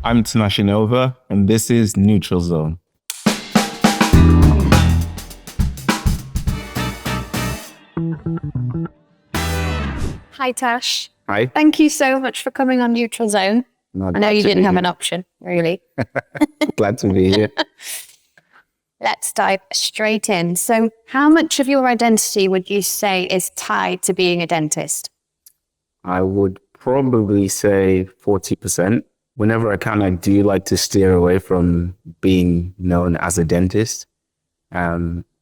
I'm Tinashe Nhova, and this is Neutral Zone. Hi, Tash. Hi. Thank you so much for coming on Neutral Zone. I know you didn't have an option, really. Glad to be here. Let's dive straight in. So how much of your identity would you say is tied to being a dentist? I would probably say 40%. Whenever I can, I do like to steer away from being known as a dentist,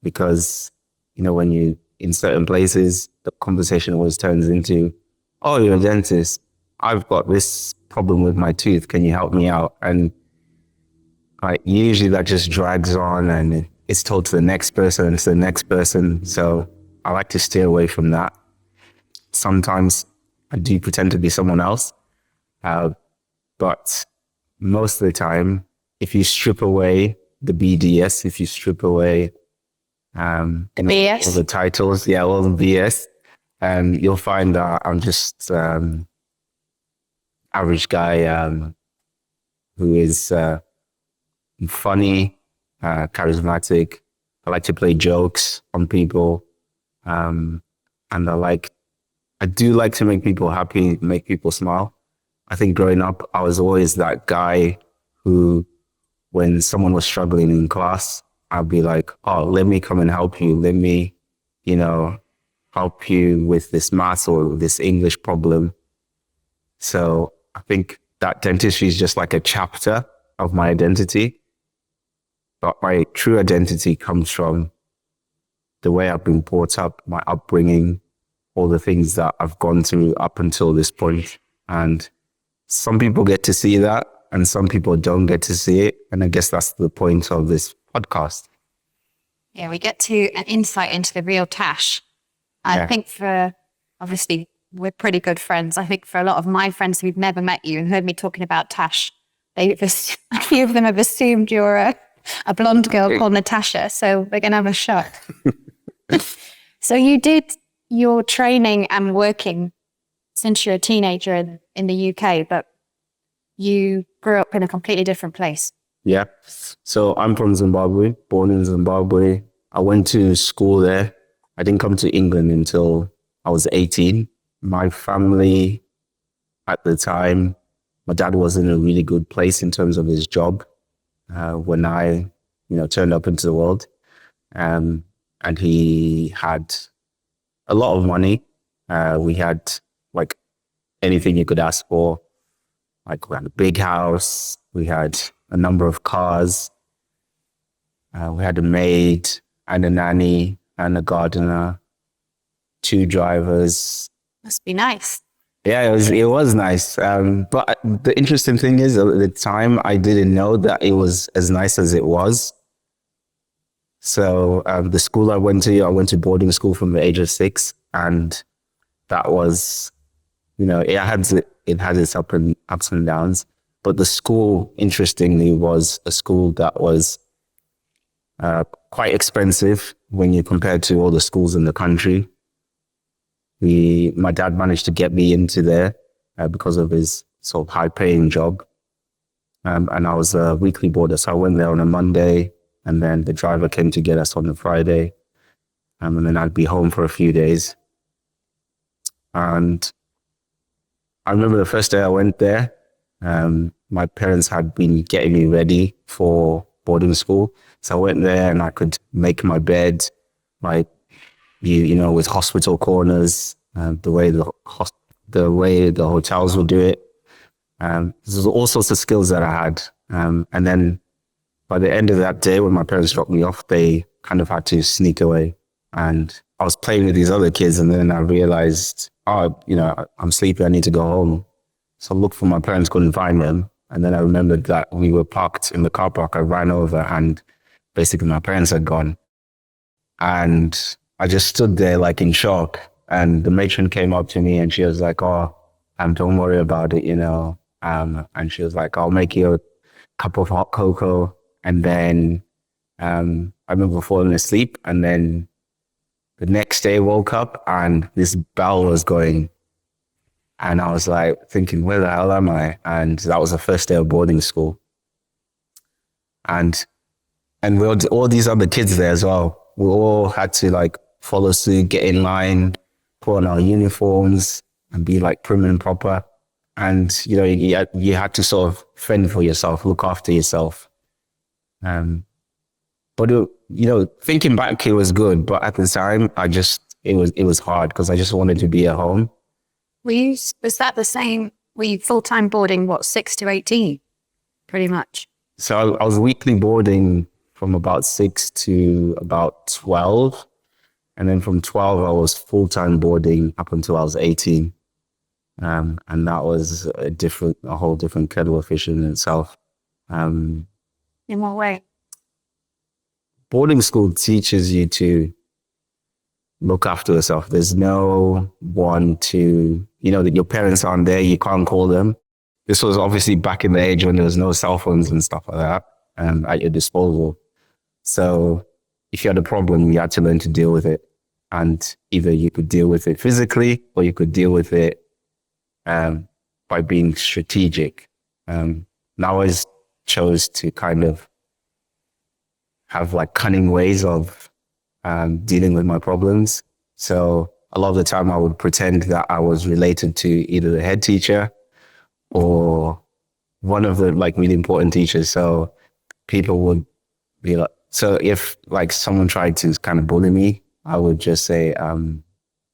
because, when you in certain places, the conversation always turns into, oh, you're a dentist. I've got this problem with my tooth. Can you help me out? And usually that just drags on and it's told to the next person and to the next person. So I like to steer away from that. Sometimes I do pretend to be someone else. But most of the time, if you strip away the BDS, if you strip away the BS, all the titles, all the BS, you'll find that I'm just average guy who is funny, charismatic. I like to play jokes on people, and I do like to make people happy, make people smile. I think growing up, I was always that guy who, when someone was struggling in class, I'd be like, oh, let me come and help you. Let me, help you with this math or this English problem. So I think that dentistry is just like a chapter of my identity. But my true identity comes from the way I've been brought up, my upbringing, all the things that I've gone through up until this point. And some people get to see that and some people don't get to see it. And I guess that's the point of this podcast. Yeah, we get to an insight into the real Tash. I think obviously, we're pretty good friends. I think for a lot of my friends who've never met you and heard me talking about Tash, a few of them have assumed you're a blonde girl called Natasha. So we're going to have a shot. So you did your training and working since you're a teenager in the UK, but you grew up in a completely different place. Yeah. So I'm from Zimbabwe, born in Zimbabwe. I went to school there. I didn't come to England until I was 18. My family at the time, my dad was in a really good place in terms of his job when I, turned up into the world. And he had a lot of money. We had anything you could ask for. We had a big house. We had a number of cars. We had a maid and a nanny and a gardener, 2 drivers. Must be nice. Yeah, it was nice. But the interesting thing is, at the time, I didn't know that it was as nice as it was. So the school I went to boarding school from the age of 6, and that was, it had its ups and downs. But the school, interestingly, was a school that was quite expensive when you compare to all the schools in the country. My dad managed to get me into there because of his sort of high-paying job. And I was a weekly boarder, so I went there on a Monday, and then the driver came to get us on a Friday. And then I'd be home for a few days. And I remember the first day I went there, my parents had been getting me ready for boarding school. So I went there and I could make my bed, with hospital corners, the way the hotels will do it. There's all sorts of skills that I had. And then by the end of that day, when my parents dropped me off, they kind of had to sneak away. And I was playing with these other kids, and then I realized, I'm sleepy, I need to go home. So I looked for my parents, couldn't find them. And then I remembered that we were parked in the car park. I ran over and basically my parents had gone. And I just stood there in shock. And the matron came up to me and she was like, oh, don't worry about it, and she was like, I'll make you a cup of hot cocoa. And then I remember falling asleep. And then the next day I woke up and this bell was going. And I was like thinking, where the hell am I? And that was the first day of boarding school. And we had all these other kids there as well. We all had to like follow suit, get in line, put on our uniforms and be like prim and proper. And, you had to sort of fend for yourself, look after yourself. But thinking back, it was good. But at the time, it was hard because I just wanted to be at home. Was that the same? Were you full-time boarding, 6 to 18? Pretty much. So I was weekly boarding from about 6 to about 12. And then from 12, I was full-time boarding up until I was 18. And that was a whole different kettle of fish in itself. In what way? Boarding school teaches you to look after yourself. There's no one to, that your parents aren't there. You can't call them. This was obviously back in the age when there was no cell phones and stuff like that at your disposal. So if you had a problem, you had to learn to deal with it. And either you could deal with it physically or you could deal with it by being strategic. And I always chose to kind of have like cunning ways of dealing with my problems. So a lot of the time I would pretend that I was related to either the head teacher or one of the like really important teachers. So people would be like, so if like someone tried to kind of bully me, I would just say,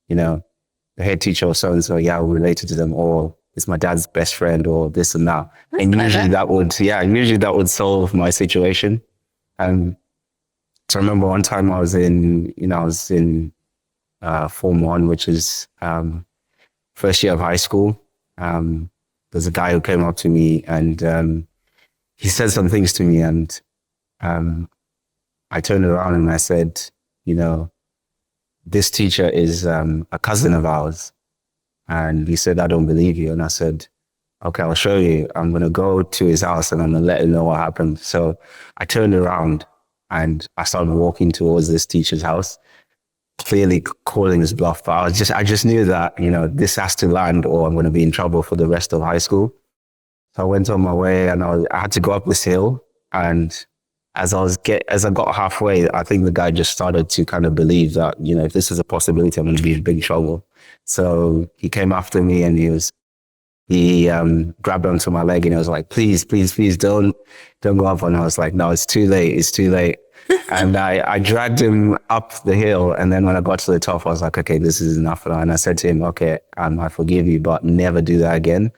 the head teacher or so-and-so, yeah, I'm related to them, or it's my dad's best friend or this and that. And usually that would solve my situation. So I remember one time I was in Form 1, which is first year of high school. There's a guy who came up to me and he said some things to me, and I turned around and I said, this teacher is a cousin of ours. And he said, I don't believe you. And I said, okay, I'll show you. I'm going to go to his house and I'm going to let him know what happened. So I turned around and I started walking towards this teacher's house, clearly calling his bluff. But I just knew that, this has to land or I'm going to be in trouble for the rest of high school. So I went on my way and I had to go up this hill. And as I got halfway, I think the guy just started to kind of believe that, if this is a possibility, I'm going to be in big trouble. So he came after me and he grabbed onto my leg and he was like, please, please, please don't go up. And I was like, no, it's too late. And I dragged him up the hill. And then when I got to the top, I was like, okay, this is enough. And I said to him, okay, I forgive you, but never do that again.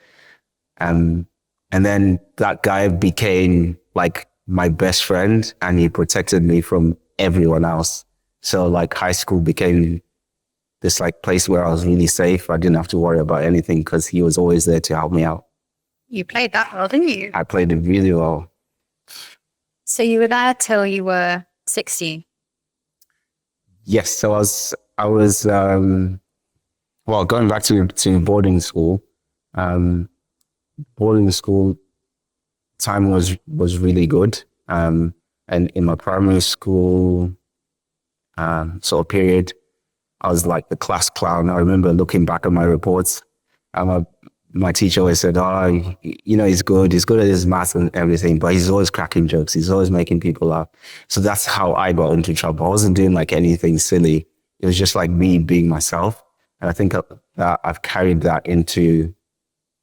And then that guy became like my best friend and he protected me from everyone else. So like high school became this like place where I was really safe. I didn't have to worry about anything because he was always there to help me out. You played that well, didn't you? I played it really well. So you were there till you were 16? Yes. So I was going back to boarding school. Boarding school time was really good. And in my primary school sort of period, I was like the class clown. I remember looking back at my reports. My teacher always said, he's good at his maths and everything, but he's always cracking jokes. He's always making people laugh. So that's how I got into trouble. I wasn't doing like anything silly. It was just like me being myself. And I think that I've carried that into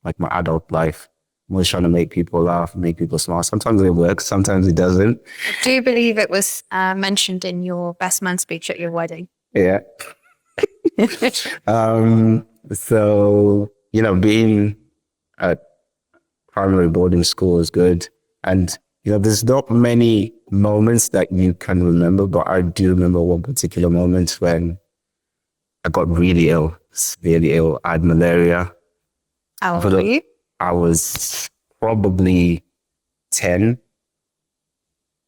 like my adult life. I'm always trying to make people laugh, make people smile. Sometimes it works, sometimes it doesn't. I do believe it was mentioned in your best man speech at your wedding. Yeah. So, being at primary boarding school is good. And, there's not many moments that you can remember, but I do remember one particular moment when I got really ill, severely ill. I had malaria. How old were you? I was probably 10.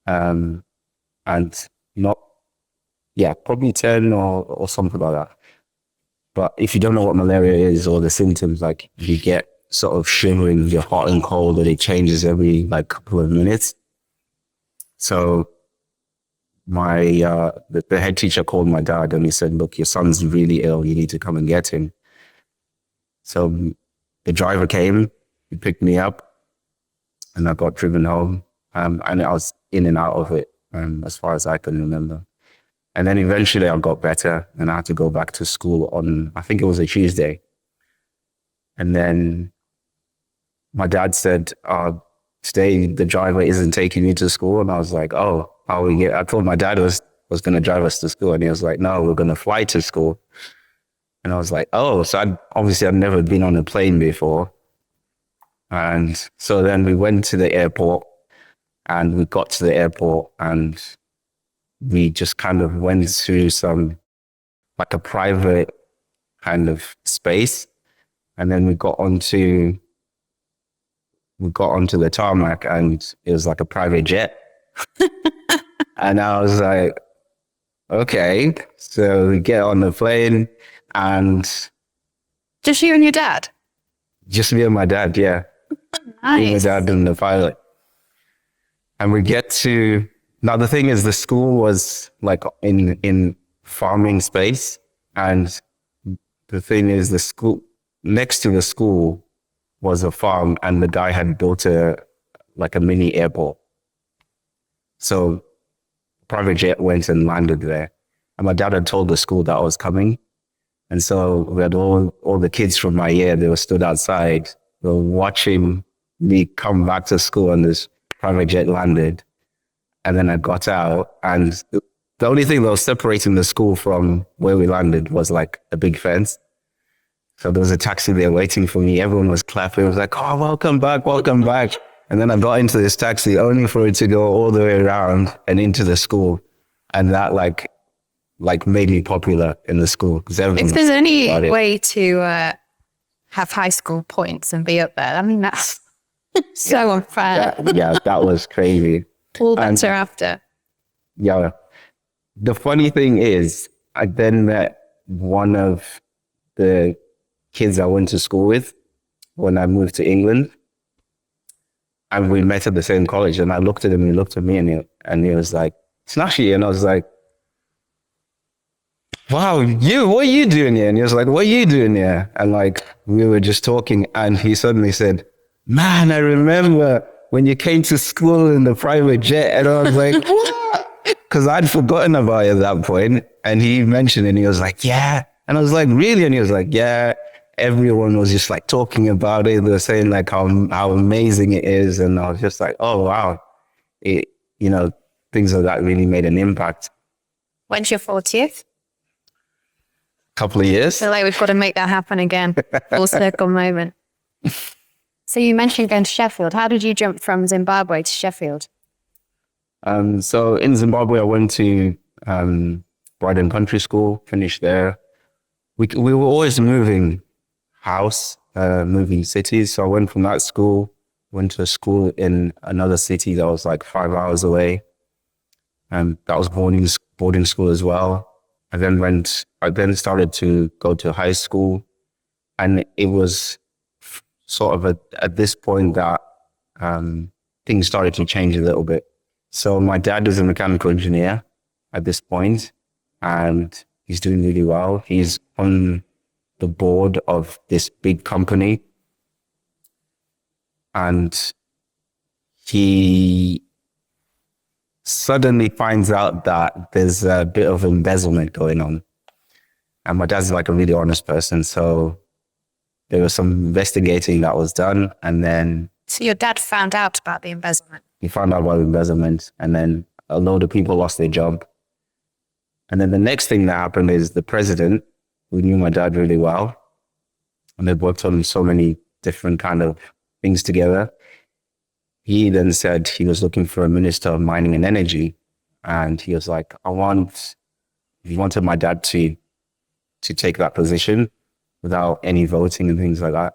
And probably 10 or something like that. But if you don't know what malaria is or the symptoms, like you get sort of shivering, you're hot and cold, and it changes every like couple of minutes. So the head teacher called my dad and he said, look, your son's really ill. You need to come and get him. So the driver came, he picked me up, and I got driven home. And I was in and out of it, as far as I can remember. And then eventually I got better, and I had to go back to school on, I think it was a Tuesday. And then my dad said, today the driver isn't taking you to school. And I was like, oh, how we get, I thought my dad was going to drive us to school. And he was like, no, we're going to fly to school. And I was like, oh, so I'd never been on a plane before. And so then we went to the airport, and we got to the airport, and we just kind of went through like a private kind of space. And then we got onto the tarmac, and it was like a private jet. And I was like, okay. So we get on the plane, and just you and your dad? Just me and my dad, yeah. Nice. Me and my dad and the pilot. And we get to, now the thing is, the school was like in farming space. And the thing is, the school, next to the school was a farm, and the guy had built a mini airport. So private jet went and landed there. And my dad had told the school that I was coming. And so we had all the kids from my year, they were stood outside. They were watching me come back to school, and this private jet landed. And then I got out, and the only thing that was separating the school from where we landed was like a big fence. So there was a taxi there waiting for me. Everyone was clapping. It was like, oh, welcome back, welcome back. And then I got into this taxi only for it to go all the way around and into the school. And that like made me popular in the school. If there's any way to have high school points and be up there, I mean, that's so unfair. Yeah, that was crazy. All better after. Yeah. The funny thing is, I then met one of the kids I went to school with when I moved to England. And we met at the same college, and I looked at him, he looked at me, and he was like, Tinashe. And I was like, wow, what are you doing here? And he was like, what are you doing here? And like, we were just talking, and he suddenly said, man, I remember when you came to school in the private jet. And I was like, what? Because I'd forgotten about it at that point. And he mentioned it, and he was like, yeah. And I was like, really? And he was like, yeah. Everyone was just like talking about it. They were saying like how amazing it is. And I was just like, oh, wow. Things like that really made an impact. When's your 40th? Couple of years. I feel like we've got to make that happen again. Full circle moment. So you mentioned going to Sheffield. How did you jump from Zimbabwe to Sheffield? So in Zimbabwe, I went to Brighton Country School, finished there. We were always moving house, moving cities. So I went from that school, went to a school in another city that was like 5 hours away. And that was boarding school as well. I then started to go to high school, and it was sort of at this point that things started to change a little bit. So my dad was a mechanical engineer at this point, and he's doing really well. He's on the board of this big company, and he suddenly finds out that there's a bit of embezzlement going on. And my dad's like a really honest person. So there was some investigating that was done. And then... So your dad found out about the embezzlement? He found out about the embezzlement. And then a load of people lost their job. And then the next thing that happened is the president, who knew my dad really well, and they'd worked on so many different kind of things together. He then said he was looking for a minister of mining and energy. And he was like, he wanted my dad to take that position without any voting and things like that.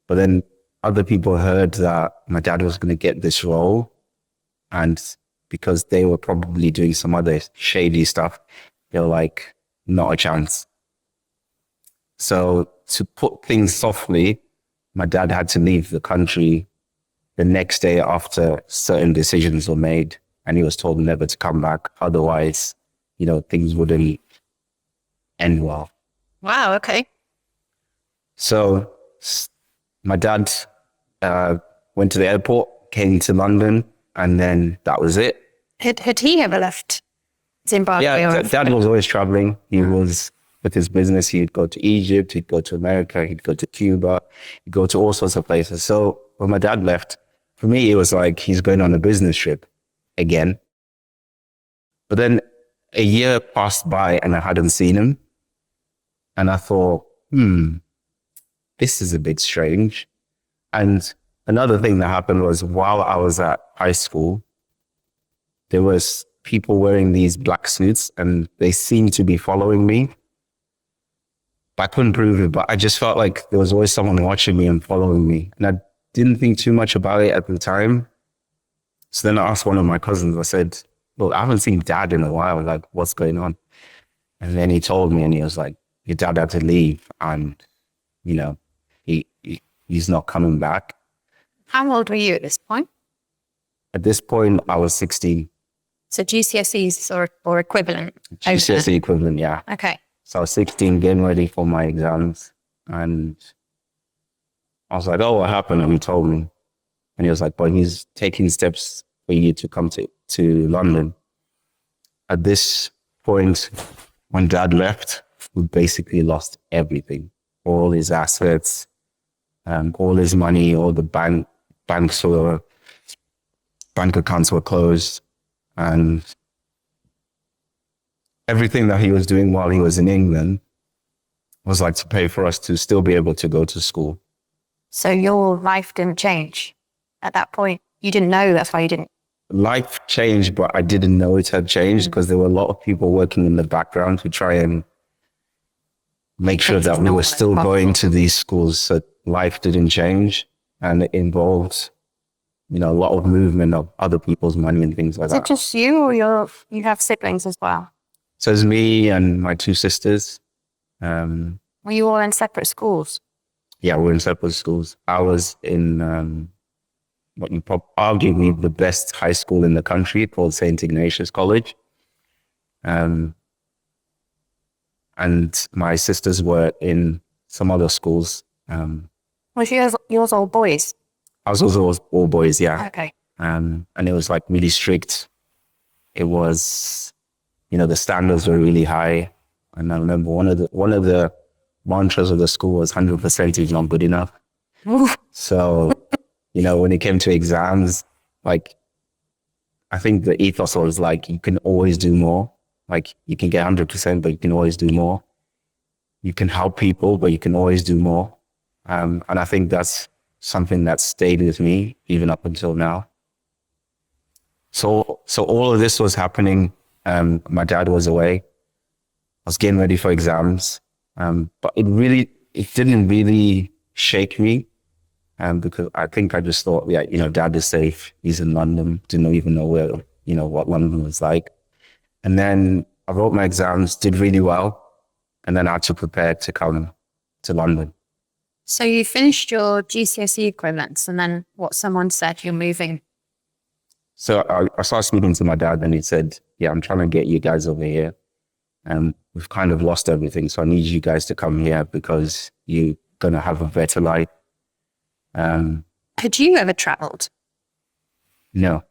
But then other people heard that my dad was going to get this role, and because they were probably doing some other shady stuff, they were like, not a chance. So to put things softly, my dad had to leave the country the next day after certain decisions were made, and he was told never to come back. Otherwise, things wouldn't end well. Wow, okay. So my dad went to the airport, came to London, and then that was it. Had he ever left Zimbabwe? Yeah, dad was always traveling. He was with his business. He'd go to Egypt, he'd go to America, he'd go to Cuba, he'd go to all sorts of places. So when my dad left, for me, it was like he's going on a business trip again. But then a year passed by and I hadn't seen him. And I thought, this is a bit strange. And another thing that happened was while I was at high school, there was people wearing these black suits and they seemed to be following me. But I couldn't prove it, but I just felt like there was always someone watching me and following me. And I didn't think too much about it at the time. So then I asked one of my cousins, I said, look, I haven't seen dad in a while. Like, what's going on? And then he told me and he was like, your dad had to leave and, you know, he's not coming back. How old were you at this point? At this point, I was 16. So GCSEs or equivalent? GCSE equivalent, yeah. Okay. So I was 16, getting ready for my exams. And I was like, oh, what happened? And he told me. And he was like, but he's taking steps for you to come to London. At this point, when dad left, we basically lost everything. All his assets, all his money, all the bank accounts were closed. And everything that he was doing while he was in England was like to pay for us to still be able to go to school. So your life didn't change at that point? You didn't know, that's why you didn't? Life changed, but I didn't know it had changed because there were a lot of people working in the background to try and make sure that we were still going to these schools. So life didn't change, and it involved, you know, a lot of movement of other people's money and things like that. Is it just you or you have siblings as well? So it's me and my two sisters. Were you all in separate schools? Yeah, we're in separate schools. I was in what you arguably the best high school in the country called St. Ignatius College. And my sisters were in some other schools. Was yours all boys? I was also all boys, yeah. Okay. And it was like really strict. It was, you know, the standards were really high. And I remember one of the mantras of the school was 100% is not good enough. So, you know, when it came to exams, like, I think the ethos was like, you can always do more. Like, you can get 100%, but you can always do more. You can help people, but you can always do more. And I think that's something that stayed with me even up until now. So all of this was happening. My dad was away. I was getting ready for exams. But it didn't really shake me. Because I think I just thought, yeah, you know, dad is safe. He's in London. Didn't even know where, you know, what London was like. And then I wrote my exams, did really well. And then I had to prepare to come to London. So you finished your GCSE equivalents and then what someone said, you're moving. So I started speaking to my dad and he said, yeah, I'm trying to get you guys over here. And we've kind of lost everything. So I need you guys to come here because you're going to have a better life. Had you ever traveled? No.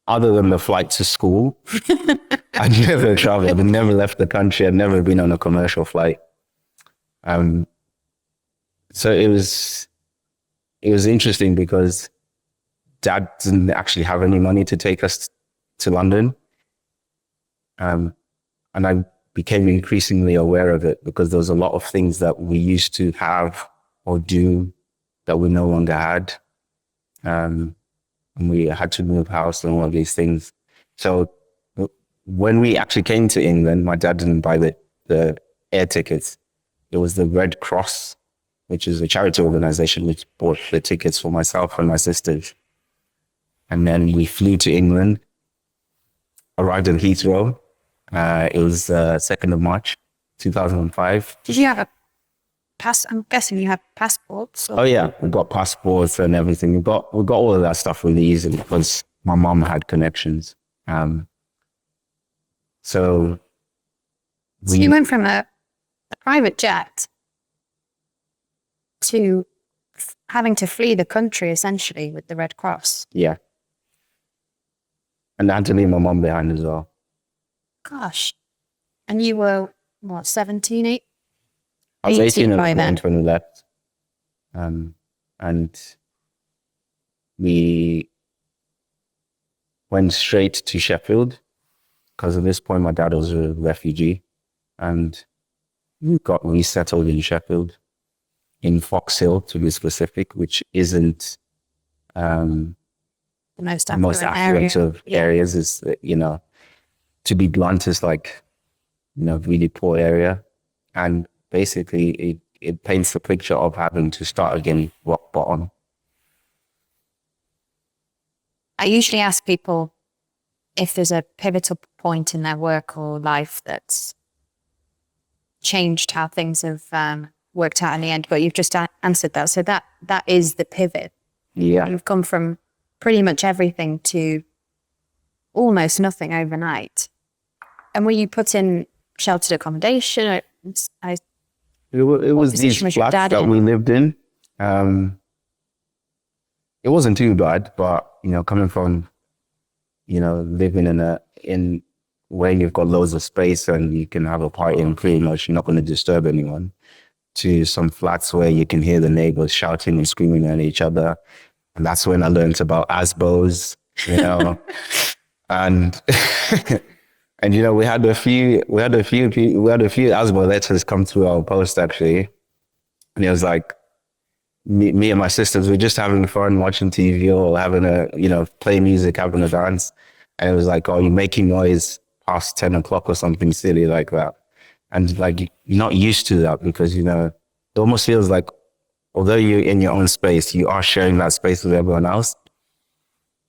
Other than the flight to school, I'd never traveled. I'd never left the country. I'd never been on a commercial flight. So it was interesting because dad didn't actually have any money to take us to London. And I became increasingly aware of it because there was a lot of things that we used to have or do that we no longer had. And we had to move house and all of these things. So when we actually came to England, my dad didn't buy the air tickets. It was the Red Cross, which is a charity organization, which bought the tickets for myself and my sisters. And then we flew to England, arrived in Heathrow. It was 2nd of March, 2005. Did you have a I'm guessing you have passports? Oh yeah, we got passports and everything. We got all of that stuff really easily because my mom had connections. So you went from a private jet to having to flee the country essentially with the Red Cross. Yeah. And I had to leave my mom behind as well. Gosh. And you were, what, 17, 8? I was 18 by at the then. point when we left. And we went straight to Sheffield because at this point my dad was a refugee, and got resettled in Sheffield, in Fox Hill to be specific, which isn't The most the most affluent of areas. Is, you know, to be blunt, is like, you know, really poor area. And basically it paints the picture of having to start again rock bottom. I usually ask people if there's a pivotal point in their work or life that's changed how things have worked out in the end, but you've just answered that. So that is the pivot. Yeah. You've gone from pretty much everything to almost nothing overnight. And were you put in sheltered accommodation? It was these position was your flats dad that in? we lived in. It wasn't too bad, but, you know, coming from, you know, living in where you've got loads of space and you can have a party and pretty much you're not going to disturb anyone, to some flats where you can hear the neighbors shouting and screaming at each other. And that's when I learned about ASBOs, you know, and and you know, we had a few ASBO letters come through our post actually, and it was like me and my sisters were just having fun watching TV or having playing music, having a dance, and it was like, oh, you're making noise past 10 o'clock or something silly like that, and like you're not used to that because, you know, it almost feels like although you're in your own space, you are sharing that space with everyone else.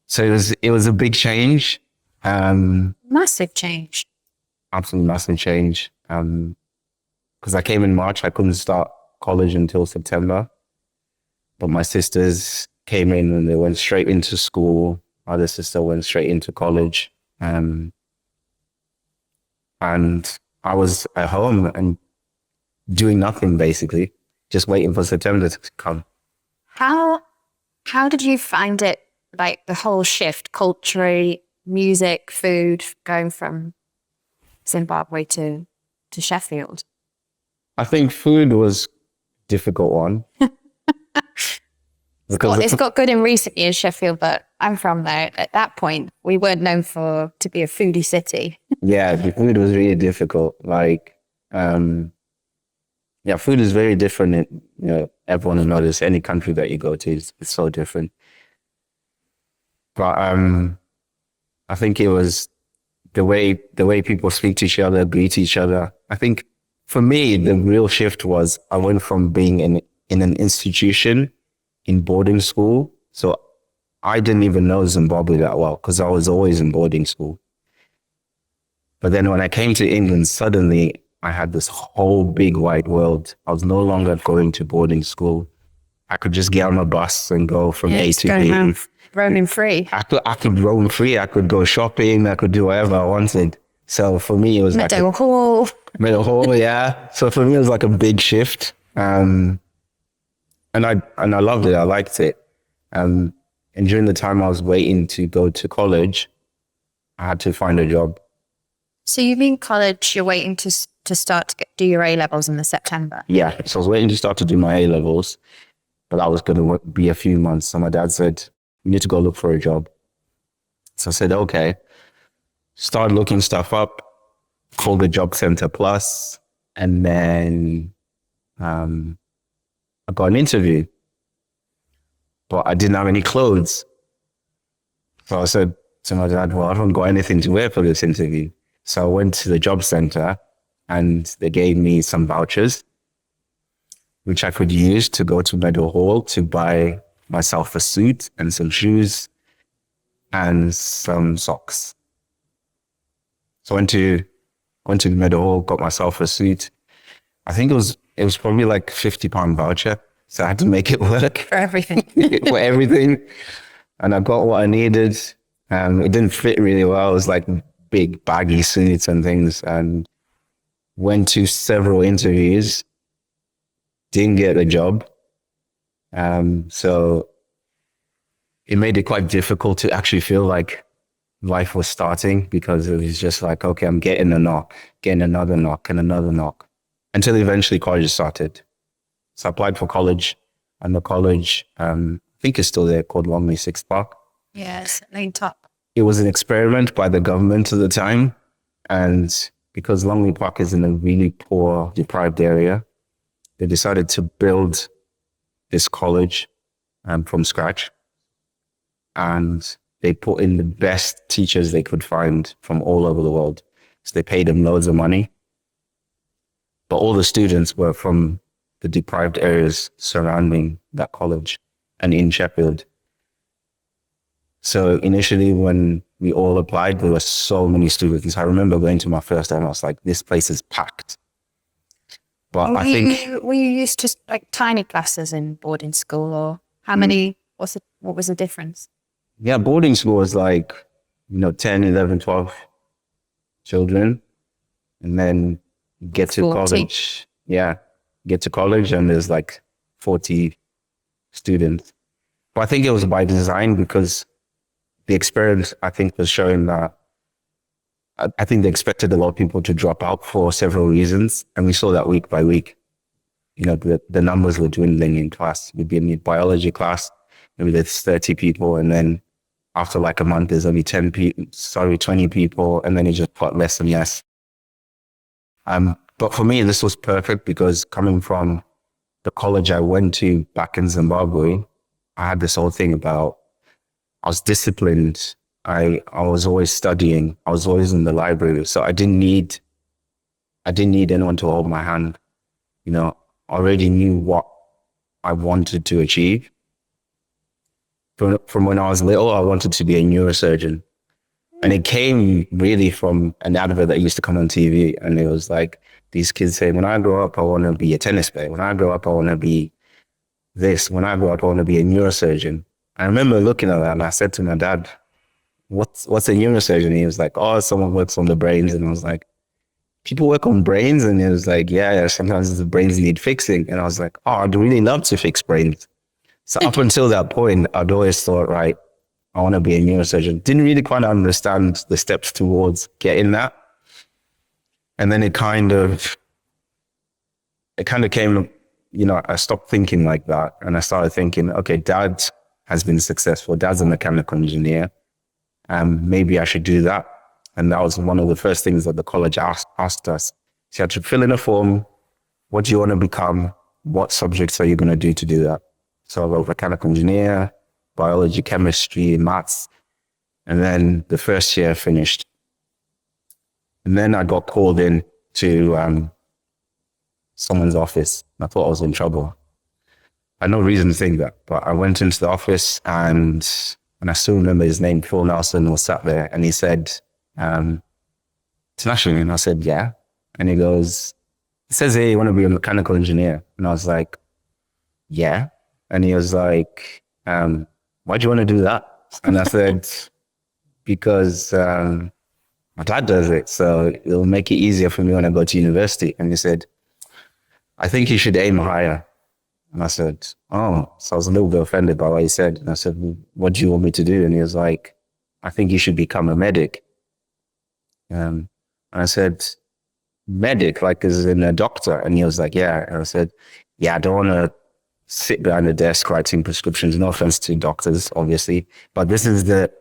So it was a big change. Massive change. Absolutely massive change. Because I came in March, I couldn't start college until September. But my sisters came in and they went straight into school. My other sister went straight into college. And I was at home and doing nothing basically, just waiting for September to come. How did you find it, like the whole shift, culturally, music, food, going from Zimbabwe to Sheffield? I think food was a difficult one. It's got good in recent years, Sheffield, but I'm from there. At that point, we weren't known to be a foodie city. Yeah, the food was really difficult. Like, yeah, food is very different. You know, everyone will notice any country that you go to, it's so different. But I think it was the way people speak to each other, greet each other. I think for me, the real shift was I went from being in an institution in boarding school. So I didn't even know Zimbabwe that well because I was always in boarding school. But then when I came to England, suddenly I had this whole big wide world. I was no longer going to boarding school. I could just get on a bus and go from A to B. Roaming free. I could roam free. I could go shopping. I could do whatever I wanted. So for me, it was Meadow Hall. Meadow Hall, yeah. So for me, it was like a big shift. And I loved it. I liked it. And during the time I was waiting to go to college, I had to find a job. So you mean college, you're waiting to start to do your A-levels in the September? Yeah. So I was waiting to start to do my A-levels, but that was going to be a few months. So my dad said, you need to go look for a job. So I said, okay. Started looking stuff up, called the Job Center Plus, and then I got an interview, but I didn't have any clothes. So I said to my dad, well, I haven't got anything to wear for this interview. So I went to the job center and they gave me some vouchers, which I could use to go to Meadow Hall to buy myself a suit and some shoes and some socks. So I went to Meadow Hall, got myself a suit. I think it was probably like £50 voucher. So I had to make it work. For everything. For everything. And I got what I needed. It didn't fit really well. It was like big baggy suits and things. And went to several interviews. Didn't get the job. So it made it quite difficult to actually feel like life was starting, because it was just like, okay, I'm getting a knock, getting another knock and another knock, until eventually college started. So I applied for college, and the college, I think it's still there, called Longley Sixth Park. Yes, lean top. It was an experiment by the government at the time. And because Longley Park is in a really poor, deprived area, they decided to build this college from scratch. And they put in the best teachers they could find from all over the world. So they paid them loads of money. But all the students were from the deprived areas surrounding that college and in Sheffield. So initially, when we all applied, there were so many students. I remember going to my first time, I was like, this place is packed. But I think... Were you used to like tiny classes in boarding school, or how many, what was the difference? Yeah, boarding school was like, 10, 11, 12 children. And then get to college. Yeah, get to college and there's like 40 students. But I think it was by design, because the experience, I think, was showing that I think they expected a lot of people to drop out for several reasons. And we saw that week by week. The numbers were dwindling in class. We'd be in the biology class, maybe there's 30 people. And then after like a month, there's only 20 people. And then it just got less and less. But for me, this was perfect, because coming from the college I went to back in Zimbabwe, I had this whole thing about, I was disciplined. I was always studying. I was always in the library. So I didn't need anyone to hold my hand. I already knew what I wanted to achieve. From when I was little, I wanted to be a neurosurgeon. And it came really from an advert that used to come on TV. And it was like these kids saying, when I grow up, I want to be a tennis player. When I grow up, I want to be this. When I grow up, I want to be a neurosurgeon. I remember looking at that and I said to my dad, what's a neurosurgeon? He was like, oh, someone works on the brains. And I was like, people work on brains? And he was like, yeah, sometimes the brains need fixing. And I was like, oh, I'd really love to fix brains. So up until that point, I'd always thought, right, I want to be a neurosurgeon. Didn't really quite understand the steps towards getting that. And then it kind of came, I stopped thinking like that. And I started thinking, okay, Dad has been successful. Dad's a mechanical engineer. Maybe I should do that. And that was one of the first things that the college asked us. So you had to fill in a form. What do you want to become? What subjects are you going to do to do that? So I wrote mechanical engineer, biology, chemistry, maths. And then the first year finished. And then I got called in to someone's office. I thought I was in trouble. I had no reason to think that, but I went into the office and I still remember his name, Phil Nelson, was sat there and he said, Tinashe, and I said, yeah. And he goes, it says here you want to be a mechanical engineer. And I was like, yeah. And he was like, why do you want to do that? And I said, because my dad does it, so it'll make it easier for me when I go to university. And he said, I think you should aim higher. And I said, oh, so I was a little bit offended by what he said. And I said, well, what do you want me to do? And he was like, I think you should become a medic. And I said, medic, like as in a doctor? And he was like, yeah. And I said, yeah, I don't want to sit behind a desk writing prescriptions. No offense to doctors, obviously. But this is the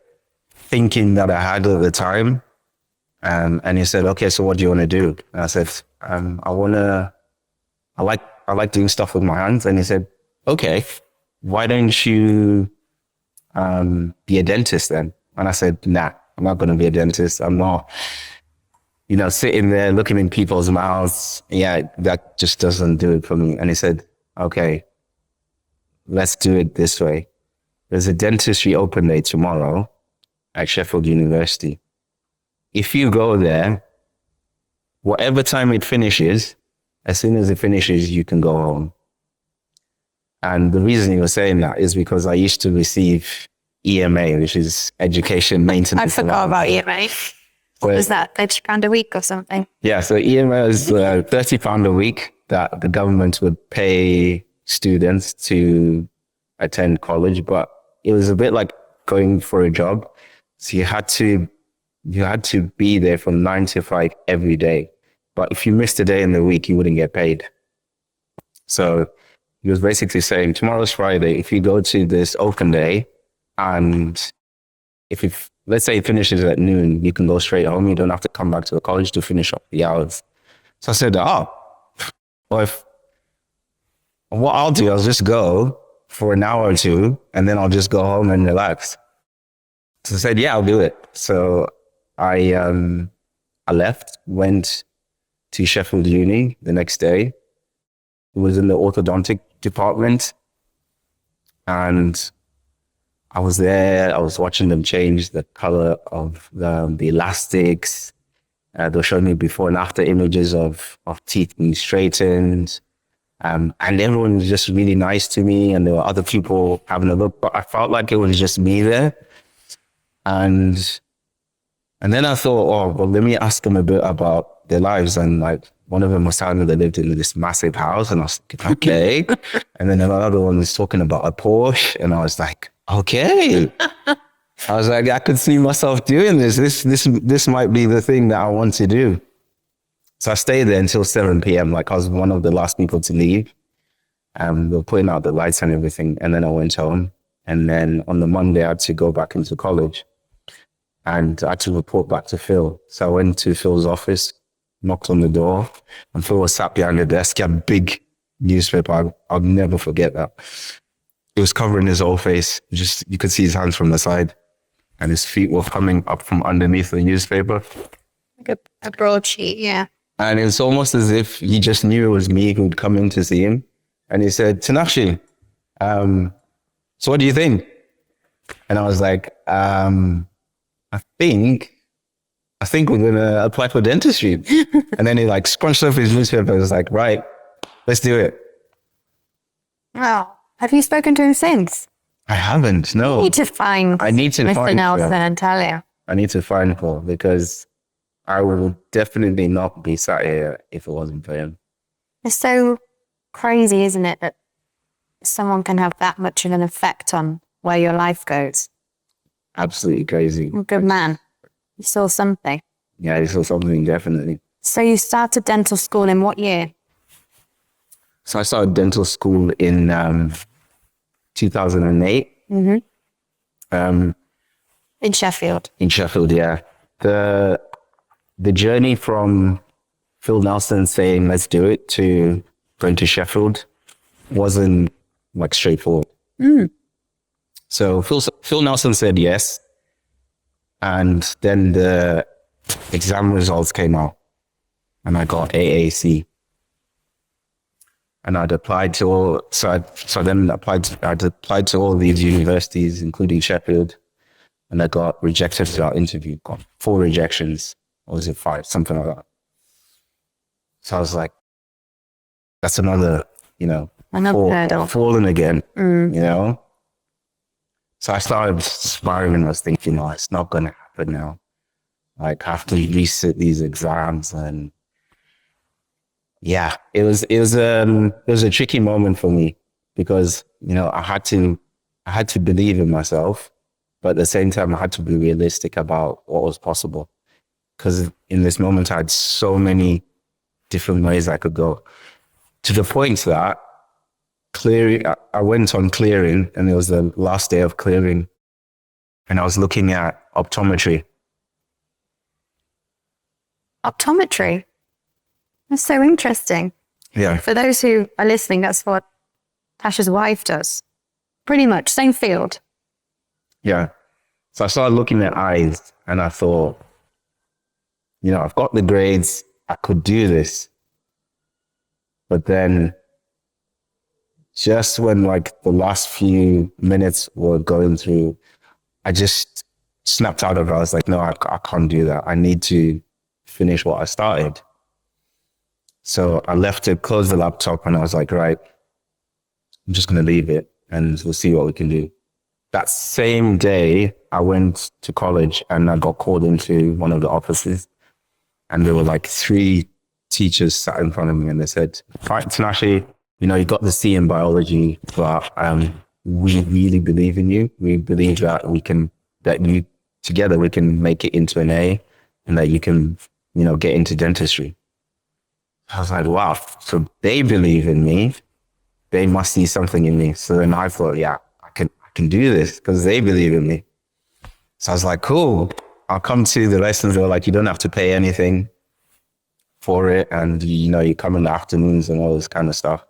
thinking that I had at the time. And he said, okay, so what do you want to do? And I said, I like doing stuff with my hands. And he said, okay, why don't you be a dentist then? And I said, nah, I'm not going to be a dentist. I'm not, sitting there looking in people's mouths. Yeah, that just doesn't do it for me. And he said, okay, let's do it this way. There's a dentistry open day tomorrow at Sheffield University. If you go there, whatever time it finishes, as soon as it finishes, you can go home. And the reason he was saying that is because I used to receive EMA, which is education maintenance. I forgot about EMA. What was that? £30 a week or something? Yeah, so EMA is £30 a week that the government would pay students to attend college, but it was a bit like going for a job. So you had to be there from 9 to 5 every day. But if you missed a day in the week, you wouldn't get paid. So he was basically saying, tomorrow's Friday. If you go to this open day and if let's say it finishes at noon, you can go straight home. You don't have to come back to the college to finish up the hours. So I said, well, what I'll do, I'll just go for an hour or two, and then I'll just go home and relax. So I said, yeah, I'll do it. So I left, went to Sheffield Uni the next day. It was in the orthodontic department. And I was there, I was watching them change the color of the elastics. They were showing me before and after images of teeth being straightened. And everyone was just really nice to me, and there were other people having a look, but I felt like it was just me there. And then I thought, oh, well, let me ask them a bit about their lives. And like one of them was telling me they lived in this massive house, and I was like, okay. And then another one was talking about a Porsche, and I was like, okay. I was like, I could see myself doing this. This might be the thing that I want to do. So I stayed there until 7 p.m. Like I was one of the last people to leave. They were putting out the lights and everything. And then I went home. And then on the Monday, I had to go back into college. And I had to report back to Phil. So I went to Phil's office, knocked on the door, and Phil was sat behind the desk. He had a big newspaper. I'll never forget that. It was covering his whole face. Just you could see his hands from the side. And his feet were coming up from underneath the newspaper. Like a broadsheet, yeah. And it was almost as if he just knew it was me who'd come in to see him. And he said, Tinashe, so what do you think? And I was like, I think we're going to apply for dentistry. And then he like scrunched up his newspaper. and was like, right, let's do it. Wow. Have you spoken to him since? I haven't, no. You need to find Mr. Nelson and tell you. I need to find Paul, because I would definitely not be sat here if it wasn't for him. It's so crazy, isn't it, that someone can have that much of an effect on where your life goes. Absolutely crazy. Good man. You saw something. Yeah, I saw something, definitely. So you started dental school in what year? So I started dental school in 2008. Mm-hmm. In Sheffield. In Sheffield, yeah. The journey from Phil Nelson saying, let's do it, to going to Sheffield wasn't like straightforward. So Phil Nelson said yes. And then the exam results came out and I got AAC. And I'd applied to all, I'd applied to all these universities, including Sheffield, and I got rejected to our interview, got 4 rejections. Or was it 5? Something like that. So I was like, that's another falling again, you know? So I started spiraling. I was thinking, oh, it's not going to happen now. Like, I have to resit these exams. And yeah, it was a tricky moment for me because, you know, I had to believe in myself, but at the same time, I had to be realistic about what was possible. Because in this moment, I had so many different ways I could go. To the point that I went on clearing, and it was the last day of clearing, and I was looking at optometry. Optometry? That's so interesting. Yeah. For those who are listening, that's what Tasha's wife does. Pretty much, same field. Yeah. So I started looking at eyes, and I thought, you know, I've got the grades, I could do this. But then just when like the last few minutes were going through, I just snapped out of it. I was like, no, I can't do that. I need to finish what I started. So I left it, closed the laptop, and I was like, right, I'm just going to leave it and we'll see what we can do. That same day, I went to college and I got called into one of the offices. And there were like 3 teachers sat in front of me, and they said, right, Tinashe, you know, you got the C in biology, but we really believe in you. We believe that that you together we can make it into an A and that you can, get into dentistry. I was like, wow. So they believe in me. They must see something in me. So then I thought, yeah, I can do this because they believe in me. So I was like, cool. I'll come to the lessons. They were like, you don't have to pay anything for it. And, you come in the afternoons and all this kind of stuff.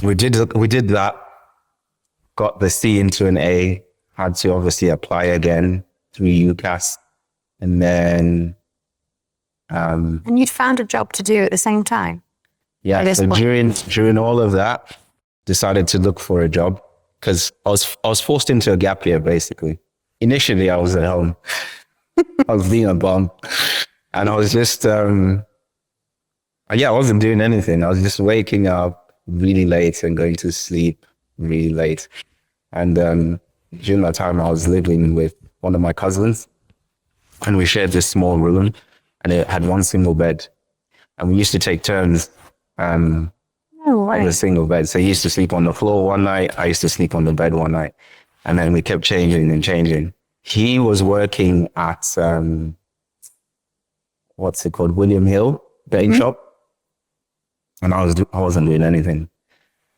We did that, got the C into an A, had to obviously apply again through UCAS. And then... and you'd found a job to do at the same time? Yeah, so during all of that, decided to look for a job because I was forced into a gap year, basically. Initially, I was at home. I was being a bum. And I was just, I wasn't doing anything. I was just waking up really late and going to sleep really late. And during that time, I was living with one of my cousins. And we shared this small room. And it had one single bed. And we used to take turns on a single bed. So he used to sleep on the floor one night. I used to sleep on the bed one night. And then we kept changing and changing. He was working at, what's it called? William Hill betting shop. And I wasn't doing anything.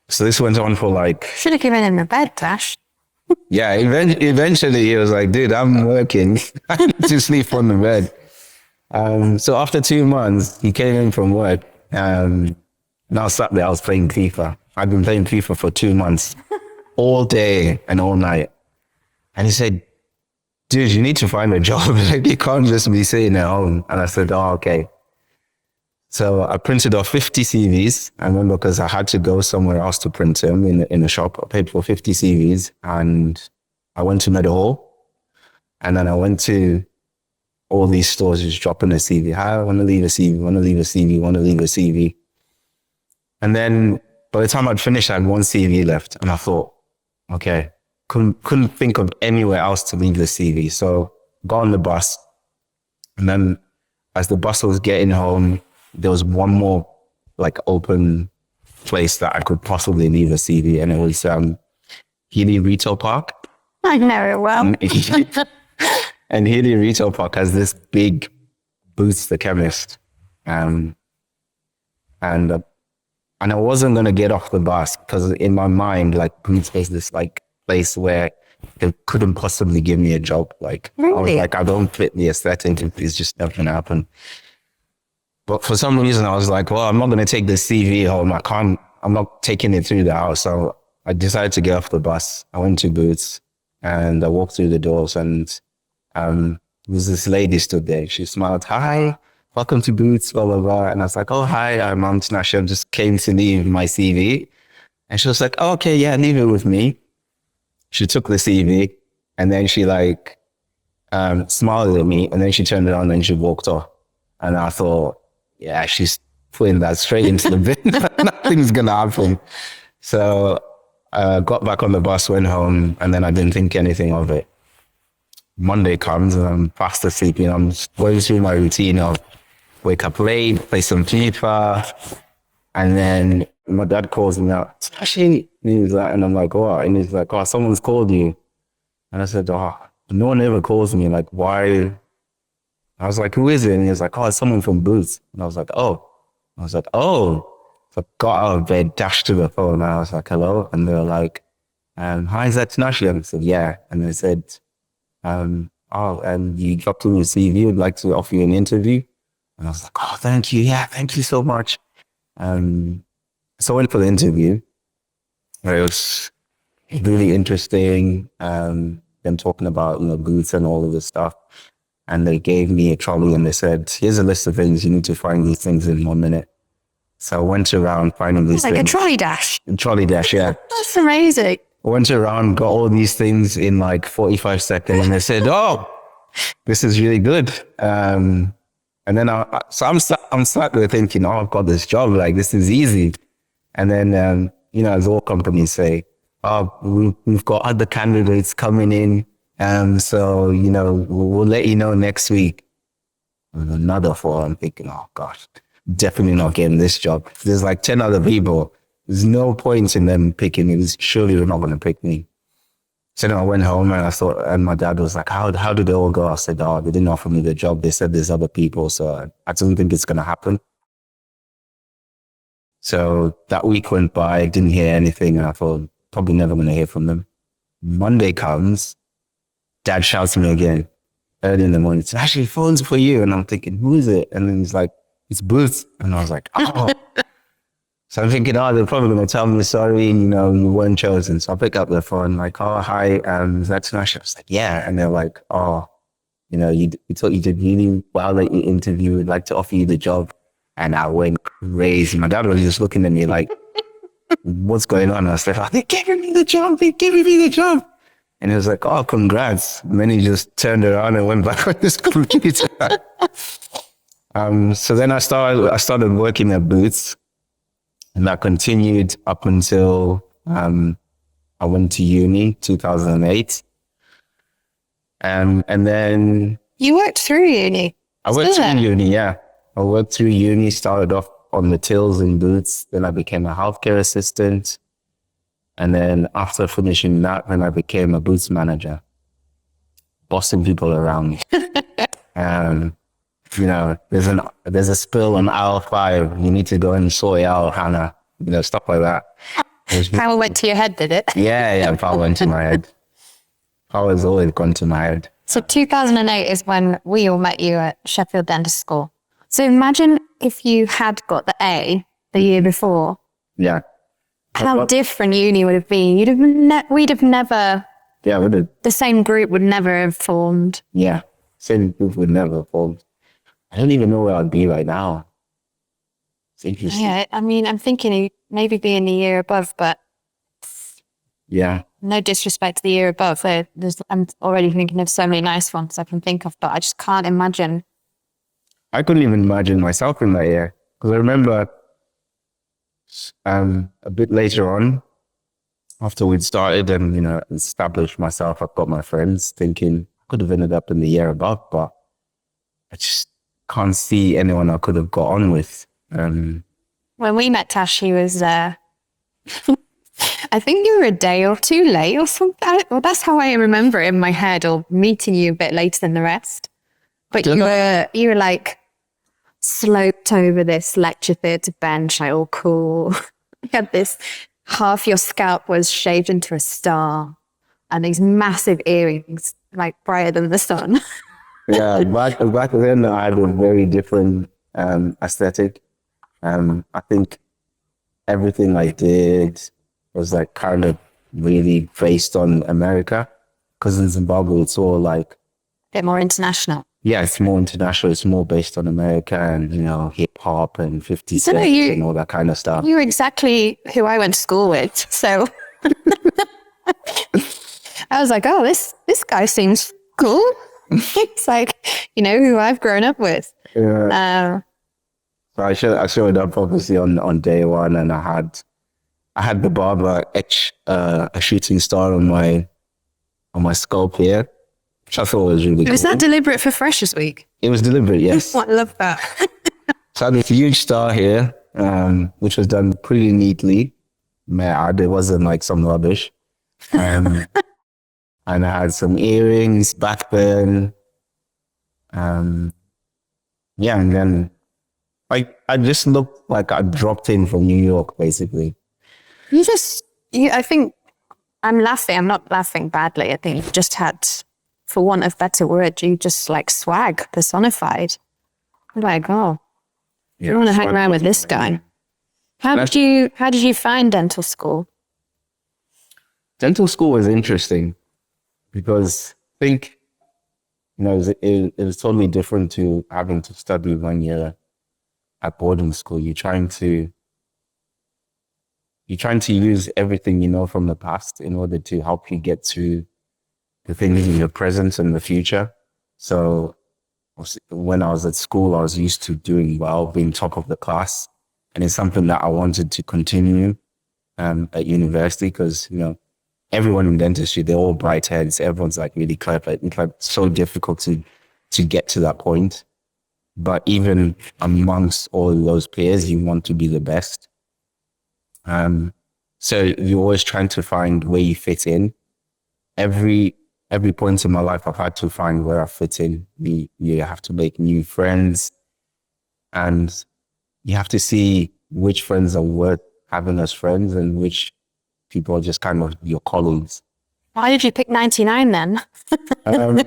So this went on for like... Should have given him a bed, Tash. Yeah, eventually he was like, dude, I'm working. I need to sleep on the bed. So after 2 months, he came in from work. And I was sat there, I was playing FIFA. I'd been playing FIFA for 2 months, all day and all night. And he said, dude, you need to find a job. Like, you can't just be sitting at home. And I said, oh, okay. So I printed off 50 CVs. I remember because I had to go somewhere else to print them in a shop. I paid for 50 CVs and I went to Meadow Hall. And then I went to all these stores just dropping a CV. I want to leave a CV, want to leave a CV, want to leave a CV. And then by the time I'd finished, I had one CV left. And I thought, okay, couldn't think of anywhere else to leave the CV. So got on the bus. And then as the bus was getting home, there was one more like open place that I could possibly leave a CV. And it was Healy Retail Park. I know it well. And Healy Retail Park has this big Boots the Chemist. And I wasn't going to get off the bus because in my mind, like Boots was this like place where they couldn't possibly give me a job. Like, really? I was like, I don't fit the aesthetic. It's just never going to happen. But for some reason, I was like, well, I'm not going to take this CV home. I'm not taking it through the house. So I decided to get off the bus. I went to Boots and I walked through the doors and there was this lady stood there. She smiled, hi, welcome to Boots, blah, blah, blah. And I was like, oh, hi, I'm Tinashe. I just came to leave my CV. And she was like, oh, okay, yeah, leave it with me. She took the CV and then she like smiled at me and then she turned around and she walked off. And I thought, yeah, she's putting that straight into the bin. Nothing's going to happen. So I got back on the bus, went home, and then I didn't think anything of it. Monday comes and I'm fast asleep. I'm just going through my routine of wake up late, play some FIFA, and then my dad calls me out, Tashi, and I'm like, what? And he's like, oh, someone's called you. And I said, oh, no one ever calls me. Like, why? I was like, who is it? And he was like, oh, it's someone from Boots. And I was like, oh. I was like, oh. So I got out of bed, dashed to the phone, and I was like, hello. And they were like, hi, is that Tinashe? And I said, yeah. And they said, oh, and you dropped in your CV, would like to offer you an interview. And I was like, oh, thank you. Yeah, thank you so much. So I went for the interview. It was really interesting. Them talking about, Boots and all of this stuff. And they gave me a trolley and they said, here's a list of things. You need to find these things in 1 minute. So I went around finding these things. Like a trolley dash? A trolley dash, yeah. That's amazing. I went around, got all these things in like 45 seconds. And they said, oh, this is really good. And then I'm sat there thinking, oh, I've got this job. Like, this is easy. And then, as all companies say, oh, we've got other candidates coming in. So, we'll let you know next week. And another 4, I'm thinking, oh gosh, definitely not getting this job. There's like 10 other people. there's no point in them picking me. Surely they're not going to pick me. So then I went home and I thought, and my dad was like, how did they all go? I said, oh, they didn't offer me the job. They said there's other people. So I don't think it's going to happen. So that week went by, I didn't hear anything. And I thought, probably never going to hear from them. Monday comes, dad shouts to me again early in the morning. It's actually phones for you. And I'm thinking, who is it? And then he's like, it's Boots. And I was like, oh. So I'm thinking, oh, they're probably going to tell me, sorry, you weren't chosen. So I pick up the phone, like, oh, hi, is that Tinashe? I was like, yeah. And they're like, oh, you thought you did really well at your interview. We'd like to offer you the job. And I went crazy. My dad was just looking at me like, what's going on? I was like, oh, they're giving me the job. They're giving me the job. And he was like, oh, congrats. And then he just turned around and went back on his computer. So then I started working at Boots. And that continued up until I went to uni, 2008. And then... You worked through uni? I worked through uni, yeah. I worked through uni, started off on the tills in Boots. Then I became a healthcare assistant. And then after finishing that, then I became a Boots manager, bossing people around. There's a spill on aisle 5. You need to go and sort it out, Hannah. Stuff like that. Power went to your head, did it? Yeah, power went to my head. Power's always gone to my head. So 2008 is when we all met you at Sheffield Dental School. So imagine if you had got the A the year before. Yeah. How different uni would have been. We'd have never... Yeah, we did. The same group would never have formed. Yeah, same group would never have formed. I don't even know where I'd be right now. It's interesting. Yeah, I mean, I'm thinking maybe being the year above, but... Yeah. No disrespect to the year above. I'm already thinking of so many nice ones I can think of, but I just can't imagine. I couldn't even imagine myself in that year. Because I remember a bit later on, after we'd started and, established myself, I've got my friends thinking I could have ended up in the year above, but I just can't see anyone I could have got on with. When we met Tash, he was, I think you were a day or two late or something. Well, that's how I remember it in my head, or meeting you a bit later than the rest. But you were like sloped over this lecture theatre bench, like all cool. You had this, half your scalp was shaved into a star, and these massive earrings, like brighter than the sun. Yeah, back then I had a very different aesthetic. I think everything I did was like kind of really based on America, because in Zimbabwe it's all like a bit more international. Yeah, it's more international. It's more based on America and, hip hop and 50 Cent and all that kind of stuff. You're exactly who I went to school with. So I was like, oh, this guy seems cool. It's like, who I've grown up with. Yeah. So I showed up obviously on day one, and I had the barber etch a shooting star on my scalp here, which I thought was really cool. Was that deliberate for Freshers Week? It was deliberate, yes. I love that. So I had this huge star here, which was done pretty neatly. It wasn't like some rubbish. And I had some earrings back then. And then I just looked like I dropped in from New York, basically. I think I'm laughing. I'm not laughing badly. I think you just had, for want of better word, you just like swag personified. I'm like, oh, you want to hang around with this guy. How did you find dental school? Dental school was interesting because I think, it was totally different to having to study 1 year at boarding school. You're trying to use everything you know from the past in order to help you get to the things in your present and the future. So when I was at school, I was used to doing well, being top of the class. And it's something that I wanted to continue at university because, everyone in dentistry, they're all bright heads. Everyone's like really clever. It's like so difficult to get to that point. But even amongst all those peers, you want to be the best. So you're always trying to find where you fit in. Every point in my life, I've had to find where I fit in. You have to make new friends, and you have to see which friends are worth having as friends and which people are just kind of your colleagues. Why did you pick 99 then? Um,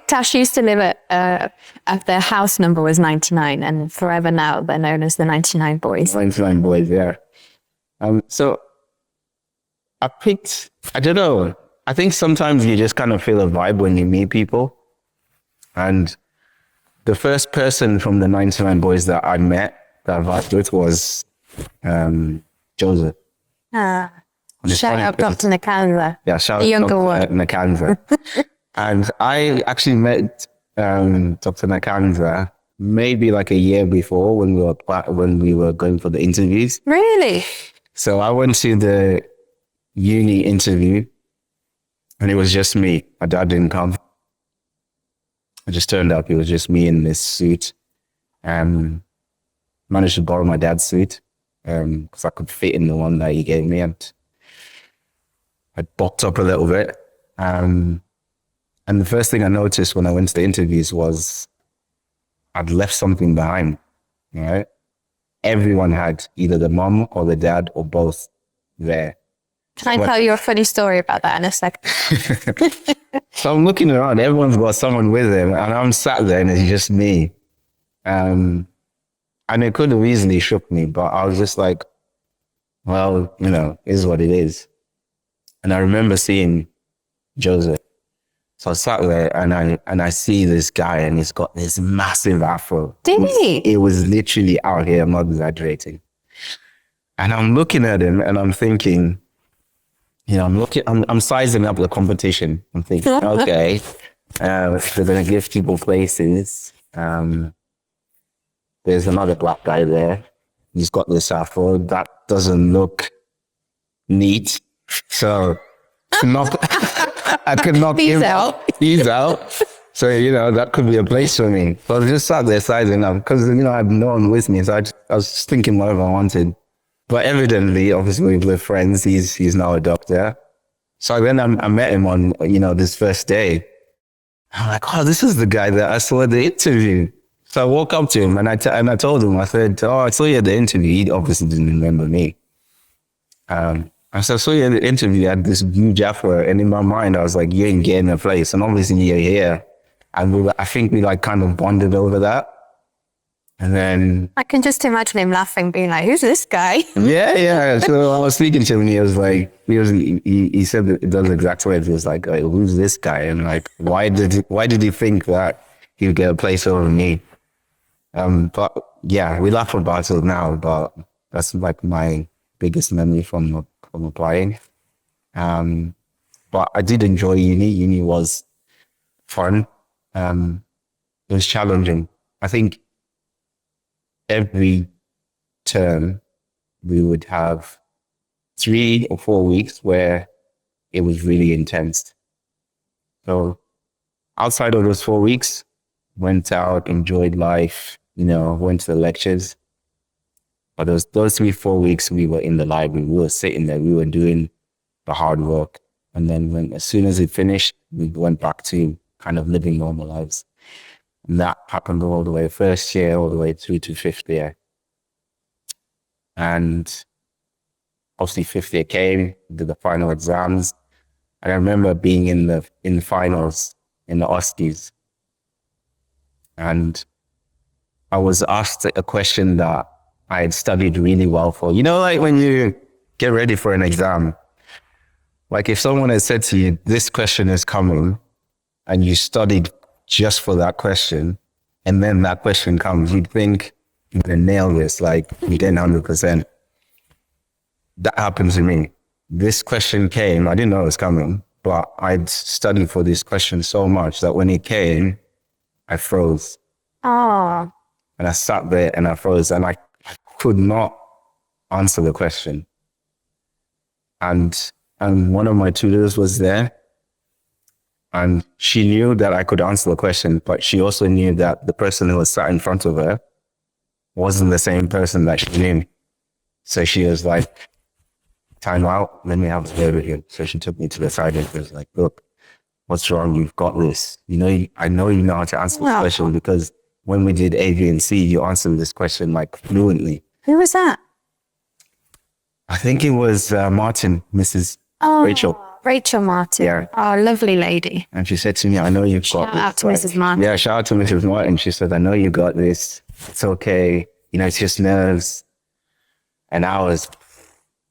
Tash used to live at their house number was 99, and forever now they're known as the 99 Boys. 99 Boys, yeah. So I don't know. I think sometimes you just kind of feel a vibe when you meet people. And the first person from the 99 Boys that I met, that I vibed with, was Joseph. Shout out Dr. Nakanza. Yeah, shout the out younger one. Nakanza. And I actually met Dr. Nakanza maybe like a year before when we were going for the interviews. Really? So I went to the uni interview and it was just me. My dad didn't come. I just turned up. It was just me in this suit. Managed to borrow my dad's suit because I could fit in the one that he gave me, and I bulked up a little bit. And the first thing I noticed when I went to the interviews was I'd left something behind, right? Everyone had either the mom or the dad or both there. Can I tell you a funny story about that in a second? So I'm looking around, everyone's got someone with them, and I'm sat there and it's just me. And it could have easily shook me, but I was just like, well, it is what it is. And I remember seeing Joseph. So I sat there and I see this guy and he's got this massive afro. Did he? It was literally out here, I'm not exaggerating. And I'm looking at him and I'm thinking, I'm sizing up the competition. I'm thinking, okay, they're going to give people places. There's another black guy there. He's got this afro. That doesn't look neat. So I could knock him out. He's out. So, that could be a place for me. So I was just sat there sizing up because, I had no one with me. So I was just thinking whatever I wanted. But evidently, obviously, we're friends. He's now a doctor. So then I met him on, this first day. I'm like, oh, this is the guy that I saw at the interview. So I walk up to him and I told him, I said, oh, I saw you at the interview. He obviously didn't remember me. I said, I saw you at the interview. You had this huge afro. And in my mind, I was like, you ain't getting a place. And obviously you're here. And I think we kind of bonded over that. And then I can just imagine him laughing, being like, who's this guy? Yeah. So I was speaking to him and he was like, he said that it does exactly what he was like, who's this guy? And like, why did he think that he would get a place over me? But yeah, we laugh about it now, but that's like my biggest memory from applying. But I did enjoy uni. Uni was fun. It was challenging. I think every term we would have 3 or 4 weeks where it was really intense. So outside of those 4 weeks, went out, enjoyed life, went to the lectures. But those 3-4 weeks we were in the library, we were sitting there, we were doing the hard work. And then as soon as it finished, we went back to kind of living normal lives. And that happened all the way first year, all the way through to fifth year. And obviously fifth year came, did the final exams. And I remember being in the finals in the OSCEs. And I was asked a question that I had studied really well for. Like when you get ready for an exam, like if someone had said to you, this question is coming, and you studied just for that question, and then that question comes, you'd think you're going to nail this, like you did 100%. That happened to me. This question came, I didn't know it was coming, but I'd studied for this question so much that when it came, I froze. Oh. And I sat there and I froze and I could not answer the question. And one of my tutors was there and she knew that I could answer the question, but she also knew that the person who was sat in front of her wasn't the same person that she knew. So she was like, time out, let me have a word with you. So she took me to the side and was like, look, what's wrong? You've got this. You know, I know you know how to answer this question because when we did A, B, and C, you answered this question like fluently. Who was that? I think it was Martin, Mrs. Rachel. Rachel Martin. Yeah. Oh, lovely lady. And she said to me, I know you've got Shout this. out to Mrs. Martin. Yeah, shout out to Mrs. Martin. She said, I know you got this. It's okay. You know, it's just nerves. And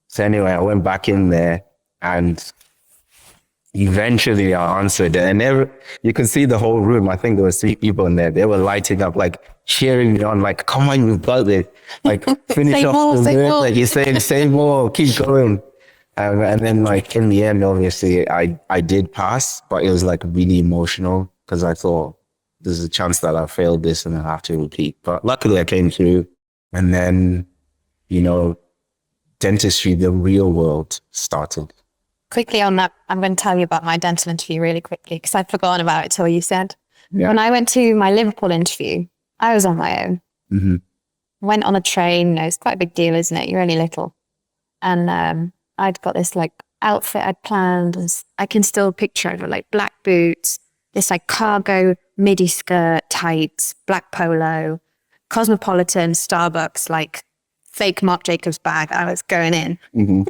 so anyway, I went back in there and eventually I answered it. And you could see the whole room. I think there were 3 people in there. They were lighting up, like cheering me on, like, come on, you've got this. Like, finish off the word. Like, you're saying, say more, keep going. And then, like, in the end, obviously, I did pass, but it was like really emotional because I thought there's a chance that I failed this and I have to repeat. But luckily, I came through. And then, you know, dentistry, the real world started. Quickly on that, I'm going to tell you about my dental interview really quickly because I'd forgotten about it till you said. Yeah. When I went to my Liverpool interview, I was on my own. Mm-hmm. Went on a train. You know, it's quite a big deal, isn't it? You're only little. And I'd got this like outfit I'd planned. I can still picture it, like black boots, this like cargo midi skirt, tights, black polo, Cosmopolitan, Starbucks, like fake Marc Jacobs bag. I was going in. Mm-hmm.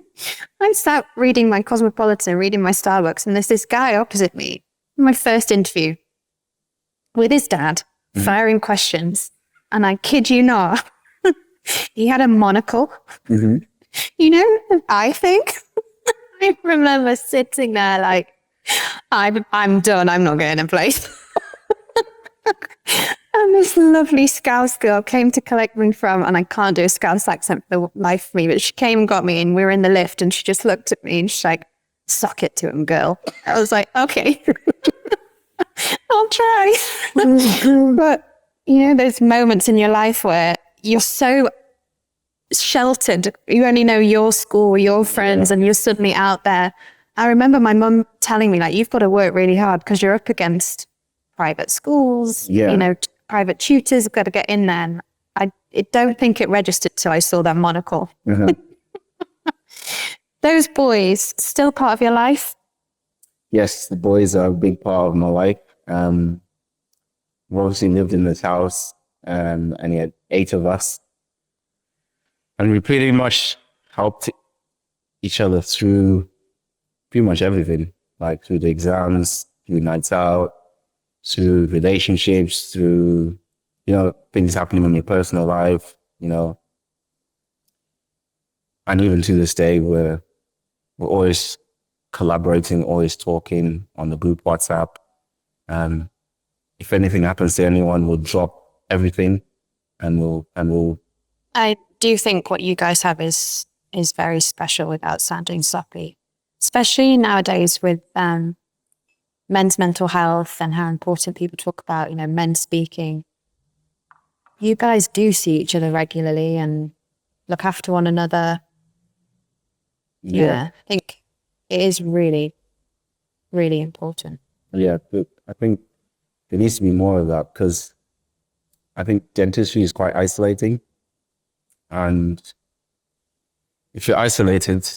I sat reading my Cosmopolitan, reading my Starbucks, and there's this guy opposite me, my first interview, with his dad, firing questions. And I kid you not, he had a monocle. Mm-hmm. You know, I think. I remember sitting there like, I'm done, I'm not getting a place. And this lovely Scouse girl came to collect me from, and I can't do a Scouse accent for the life of me, but she came and got me, and we were in the lift, and she just looked at me and she's like, suck it to him, girl. I was like, okay, I'll try. But, you know, there's moments in your life where you're so sheltered. You only know your school, your friends, and you're suddenly out there. I remember my mum telling me, like, you've got to work really hard because you're up against private schools, you know, private tutors, got to get in there. And I don't think it registered till I saw that monocle. Uh-huh. Those boys, still part of your life? Yes, the boys are a big part of my life. We obviously lived in this house and he had 8 of us. And we pretty much helped each other through pretty much everything, like through the exams, through nights out, through relationships, through, you know, things happening in your personal life, you know. And even to this day, we're always collaborating, always talking on the group WhatsApp. If anything happens to anyone, we'll drop everything and we'll. I do think what you guys have is very special without sounding sloppy, especially nowadays with men's mental health and how important people talk about, you know, men speaking. You guys do see each other regularly and look after one another. Yeah, I think it is really, really important. Yeah, but I think there needs to be more of that because I think dentistry is quite isolating. And if you're isolated,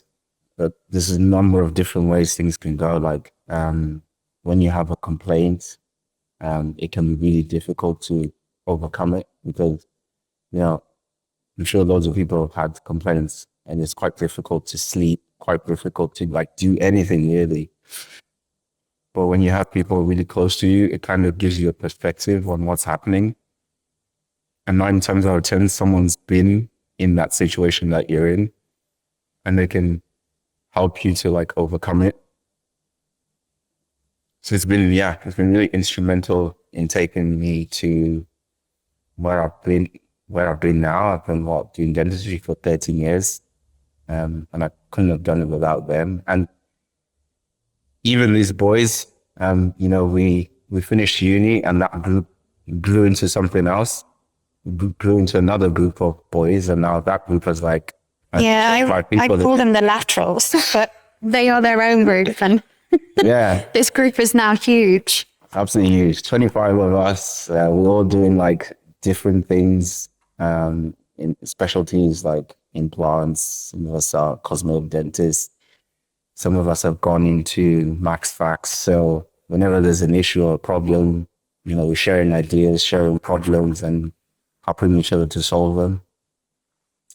there's a number of different ways things can go. Like when you have a complaint, it can be really difficult to overcome it because, you know, I'm sure loads of people have had complaints and it's quite difficult to sleep, quite difficult to like do anything really. But when you have people really close to you, it kind of gives you a perspective on what's happening. And 9 times out of 10, someone's been in that situation that you're in and they can help you to like overcome it. So it's been really instrumental in taking me to where I've been now. I've been doing dentistry for 13 years. And I couldn't have done it without them. And even these boys, you know, we finished uni and that group grew into something else, grew into another group of boys. And now that group is like, I call them the laterals, but they are their own group. And yeah, this group is now huge. Absolutely huge. 25 of us, we're all doing like different things in specialties like implants. Some of us are cosmetic dentists. Some of us have gone into max fax. So whenever there's an issue or a problem, we're sharing ideas, sharing problems, and helping each other to solve them.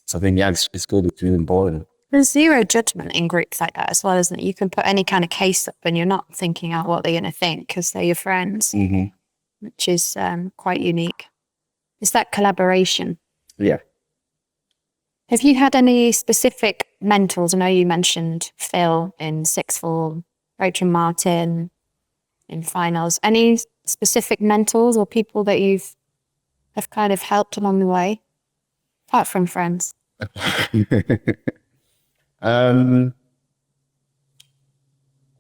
So I think, yeah, it's good. It's really important. There's zero judgment in groups like that as well, isn't it? You can put any kind of case up and you're not thinking out what they're going to think because they're your friends, which is quite unique. It's that collaboration. Yeah. Have you had any specific mentors? I know you mentioned Phil in sixth form, Rachel Martin in finals. Any specific mentors or people that have kind of helped along the way, apart from friends?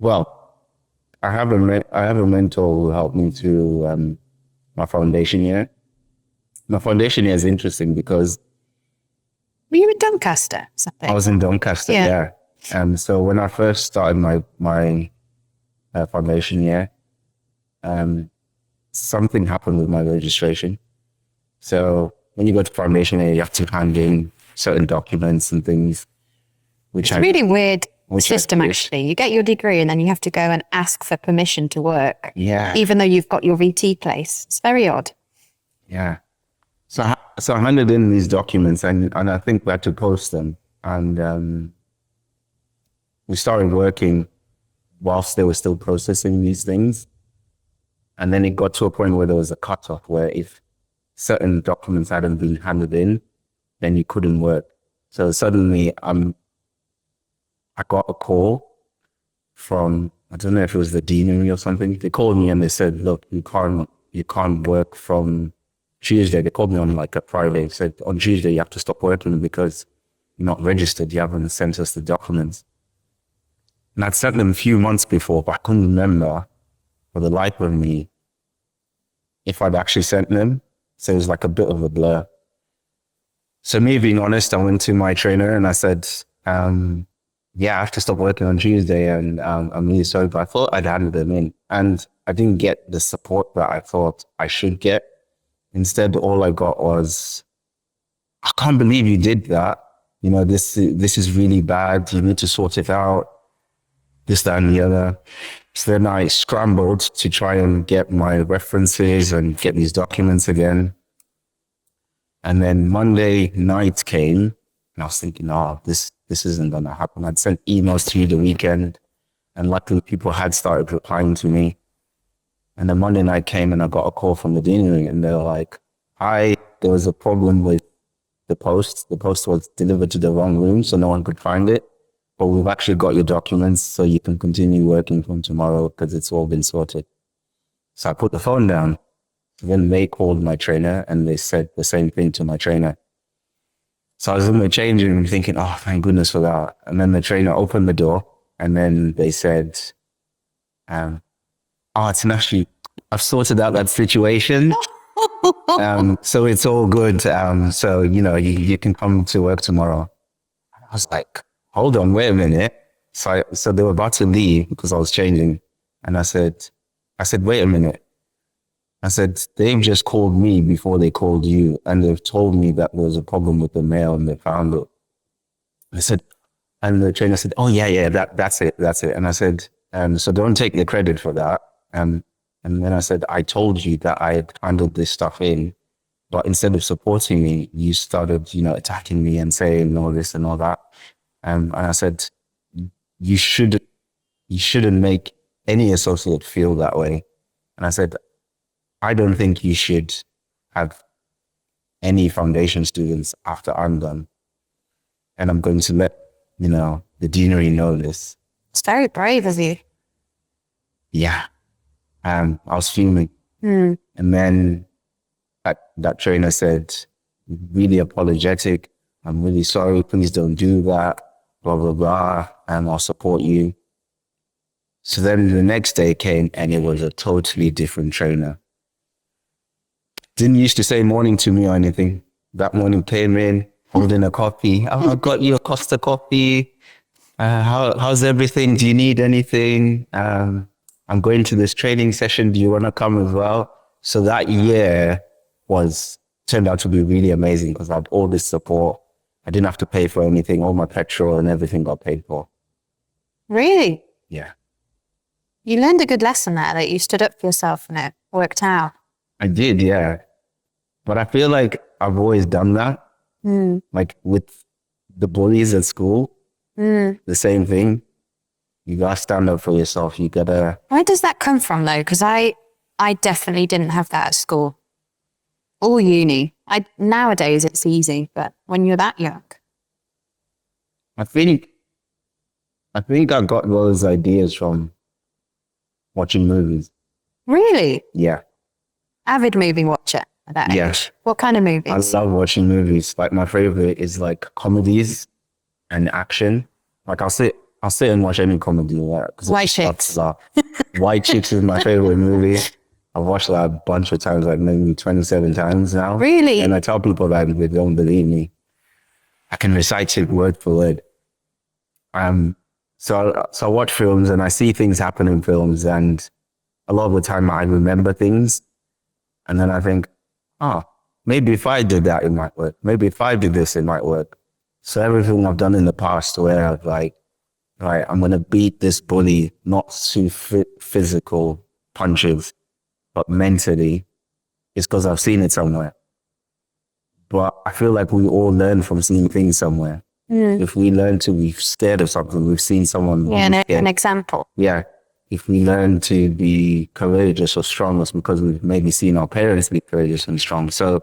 Well, I have a mentor who helped me through my foundation year. My foundation year is interesting because were you in Doncaster? Something? I was in Doncaster, yeah. And so when I first started my foundation year, something happened with my registration. So when you go to foundation year, you have to hand in certain documents and things. It's a really weird system, actually. You get your degree and then you have to go and ask for permission to work. Yeah. Even though you've got your VT place. It's very odd. Yeah. So I handed in these documents and I think we had to post them. And we started working whilst they were still processing these things. And then it got to a point where there was a cutoff where if certain documents hadn't been handed in, then you couldn't work. So suddenly I got a call from, I don't know if it was the deanery or something. They called me and they said, look, you can't work from Tuesday. They called me on like a Friday. They said, on Tuesday, you have to stop working because you're not registered. You haven't sent us the documents. And I'd sent them a few months before, but I couldn't remember for the life of me if I'd actually sent them. So it was like a bit of a blur. So me being honest, I went to my trainer and I said, yeah, I have to stop working on Tuesday and I'm really sorry, but I thought I'd handed them in and I didn't get the support that I thought I should get. Instead, all I got was, I can't believe you did that. This is really bad. You need to sort it out. This, that, and the other. So then I scrambled to try and get my references and get these documents again. And then Monday night came and I was thinking, oh, this isn't going to happen. I'd sent emails through the weekend and luckily people had started replying to me. And then Monday night came and I got a call from the deanery and they were like, hi, there was a problem with the post. The post was delivered to the wrong room, so no one could find it. But we've actually got your documents so you can continue working from tomorrow because it's all been sorted. So I put the phone down. Then they called my trainer and they said the same thing to my trainer. So I was in the changing room thinking, oh, thank goodness for that. And then the trainer opened the door and then they said, oh, Tinashe, I've sorted out that situation. So it's all good. So, you can come to work tomorrow. I was like, hold on, wait a minute. So they were about to leave because I was changing. And I said, wait a minute. I said, they've just called me before they called you. And they've told me that there was a problem with the mail and they found it. I said, and the trainer said, oh yeah, that's it. And I said, so don't take the credit for that. And then I said, I told you that I had handled this stuff in, but instead of supporting me, you started, attacking me and saying all this and all that. And I said, you shouldn't make any associate feel that way. And I said, I don't think you should have any foundation students after I'm done. And I'm going to let, the deanery know this. It's very brave of you. Yeah. I was fuming. And then that trainer said, really apologetic. I'm really sorry. Please don't do that. Blah, blah, blah. And I'll support you. So then the next day came and it was a totally different trainer. Didn't used to say morning to me or anything. That morning came in, holding a coffee. Oh, I got you a Costa coffee. How's everything? Do you need anything? I'm going to this training session. Do you want to come as well? So that year turned out to be really amazing because I had all this support I didn't have to pay for anything. All my petrol and everything got paid for. Really? Yeah. You learned a good lesson there, that you stood up for yourself and it worked out. I did, yeah. But I feel like I've always done that. Like with the bullies at school, the same thing. You gotta stand up for yourself. You gotta... Where does that come from though? Because I definitely didn't have that at school or uni. Nowadays it's easy, but when you're that young. I think I got those ideas from watching movies. Really? Yeah. Avid movie watcher at that Yeah. age. What kind of I movies? love watching movies. Like my favorite is like comedies and action. Like I'll sit and watch any comedy. Yeah, White Chicks. White Chicks is my favorite movie. I've watched that a bunch of times, like maybe 27 times now. Really? And I tell people that they don't believe me. I can recite it word for word. So I watch films and I see things happen in films, and a lot of the time I remember things, and then I think, oh, maybe if I did that, it might work. Maybe if I did this, it might work. So everything I've done in the past where I've like, right, I'm going to beat this bully, not through physical punches, but mentally, it's because I've seen it somewhere. But I feel like we all learn from seeing things somewhere. If we learn to be scared of something, we've seen someone. Yeah, an example. Yeah. If we learn to be courageous or strong, it's because we've maybe seen our parents be courageous and strong. So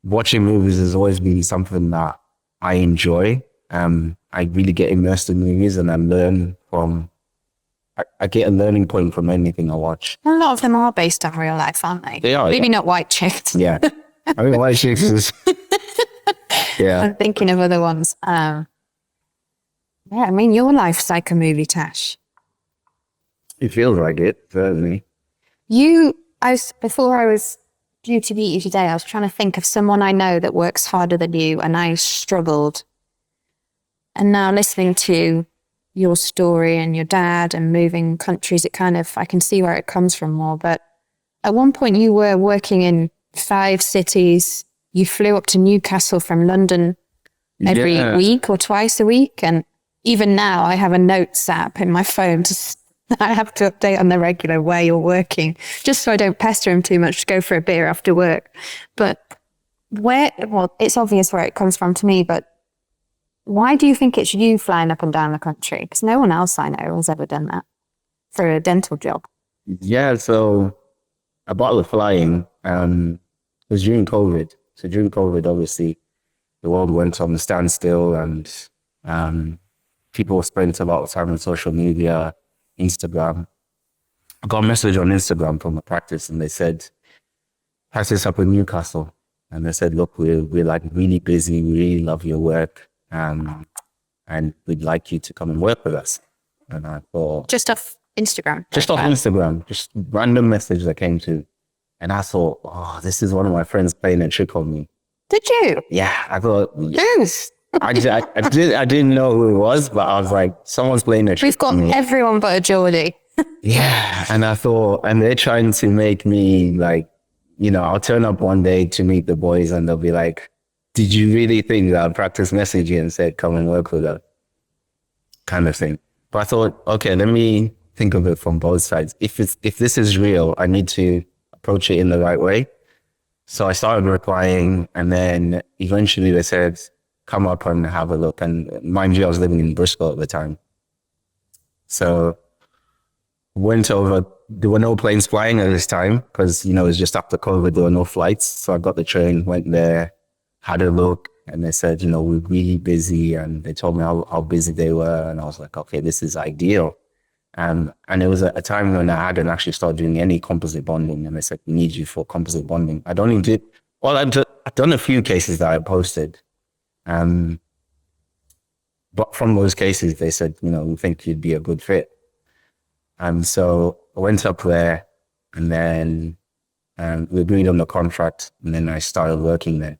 watching movies has always been something that I enjoy. I really get immersed in movies and I learn from, I get a learning point from anything I watch. A lot of them are based on real life, aren't they? They are. Maybe not White Chicks. Yeah. I mean, White Chicks is, yeah. I'm thinking of other ones. Yeah, I mean, your life's like a movie, Tash. It feels like it, certainly. Before I was due to meet you today, I was trying to think of someone I know that works harder than you, and I struggled. And now listening to your story and your dad and moving countries, I can see where it comes from more. But at one point you were working in 5 cities. You flew up to Newcastle from London every week or twice a week. And even now I have a notes app in my phone I have to update on the regular where you're working, just so I don't pester him too much to go for a beer after work. But it's obvious where it comes from to me, but why do you think it's you flying up and down the country? Because no one else I know has ever done that for a dental job. Yeah, so about the flying, it was during COVID. So during COVID, obviously, the world went on a standstill and people spent a lot of time on social media, Instagram. I got a message on Instagram from a practice and they said, practice up in Newcastle. And they said, look, we're like really busy. We really love your work. And we'd like you to come and work with us. And I thought... Just off Instagram? Just off Instagram. Just random message that came to. And I thought, oh, this is one of my friends playing a trick on me. Did you? Yeah, I thought, yes. I didn't know who it was, but I was like, someone's playing a trick. We've got everyone but a Geordie. Yeah, and I thought, and they're trying to make me like, I'll turn up one day to meet the boys and they'll be like, did you really think that I'd practice messaging and said, come and work with us? Kind of thing. But I thought, okay, let me think of it from both sides. If this is real, I need to approach it in the right way. So I started replying, and then eventually they said, come up and have a look. And mind you, I was living in Bristol at the time. So went over, there were no planes flying at this time because, it was just after COVID, there were no flights. So I got the train, went there, had a look, and they said, we're really busy. And they told me how busy they were. And I was like, okay, this is ideal. And it was a time when I hadn't actually started doing any composite bonding. And they said, we need you for composite bonding. I've done a few cases that I posted. But from those cases, they said, we think you'd be a good fit. And so I went up there and then we agreed on the contract, and then I started working there.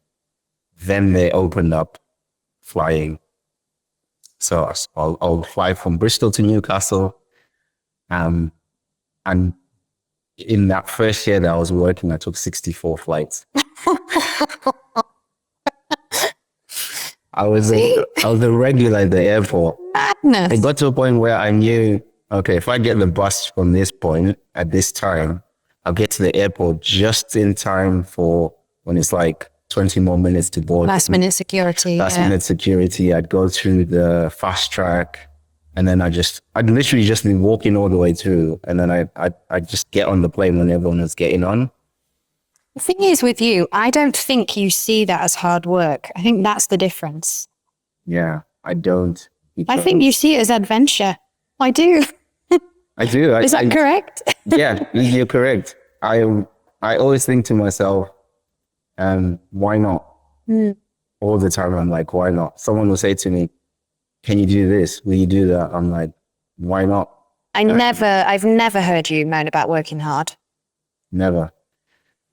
Then they opened up flying. So I'll fly from Bristol to Newcastle. And in that first year that I was working, I took 64 flights. I was a regular at the airport. Madness. It got to a point where I knew, okay, if I get the bus from this point at this time, I'll get to the airport just in time for when it's like 20 more minutes to board. Last minute security. Last minute security. I'd go through the fast track, and then I'd literally just be walking all the way through, and then I'd just get on the plane when everyone was getting on. The thing is with you, I don't think you see that as hard work. I think that's the difference. Yeah, I don't. I think you see it as adventure. I do. I do. Is that correct? Yeah, you're correct. I always think to myself, why not? All the time I'm like, why not? Someone will say to me, can you do this? Will you do that? I'm like, why not? I've never heard you moan about working hard. Never.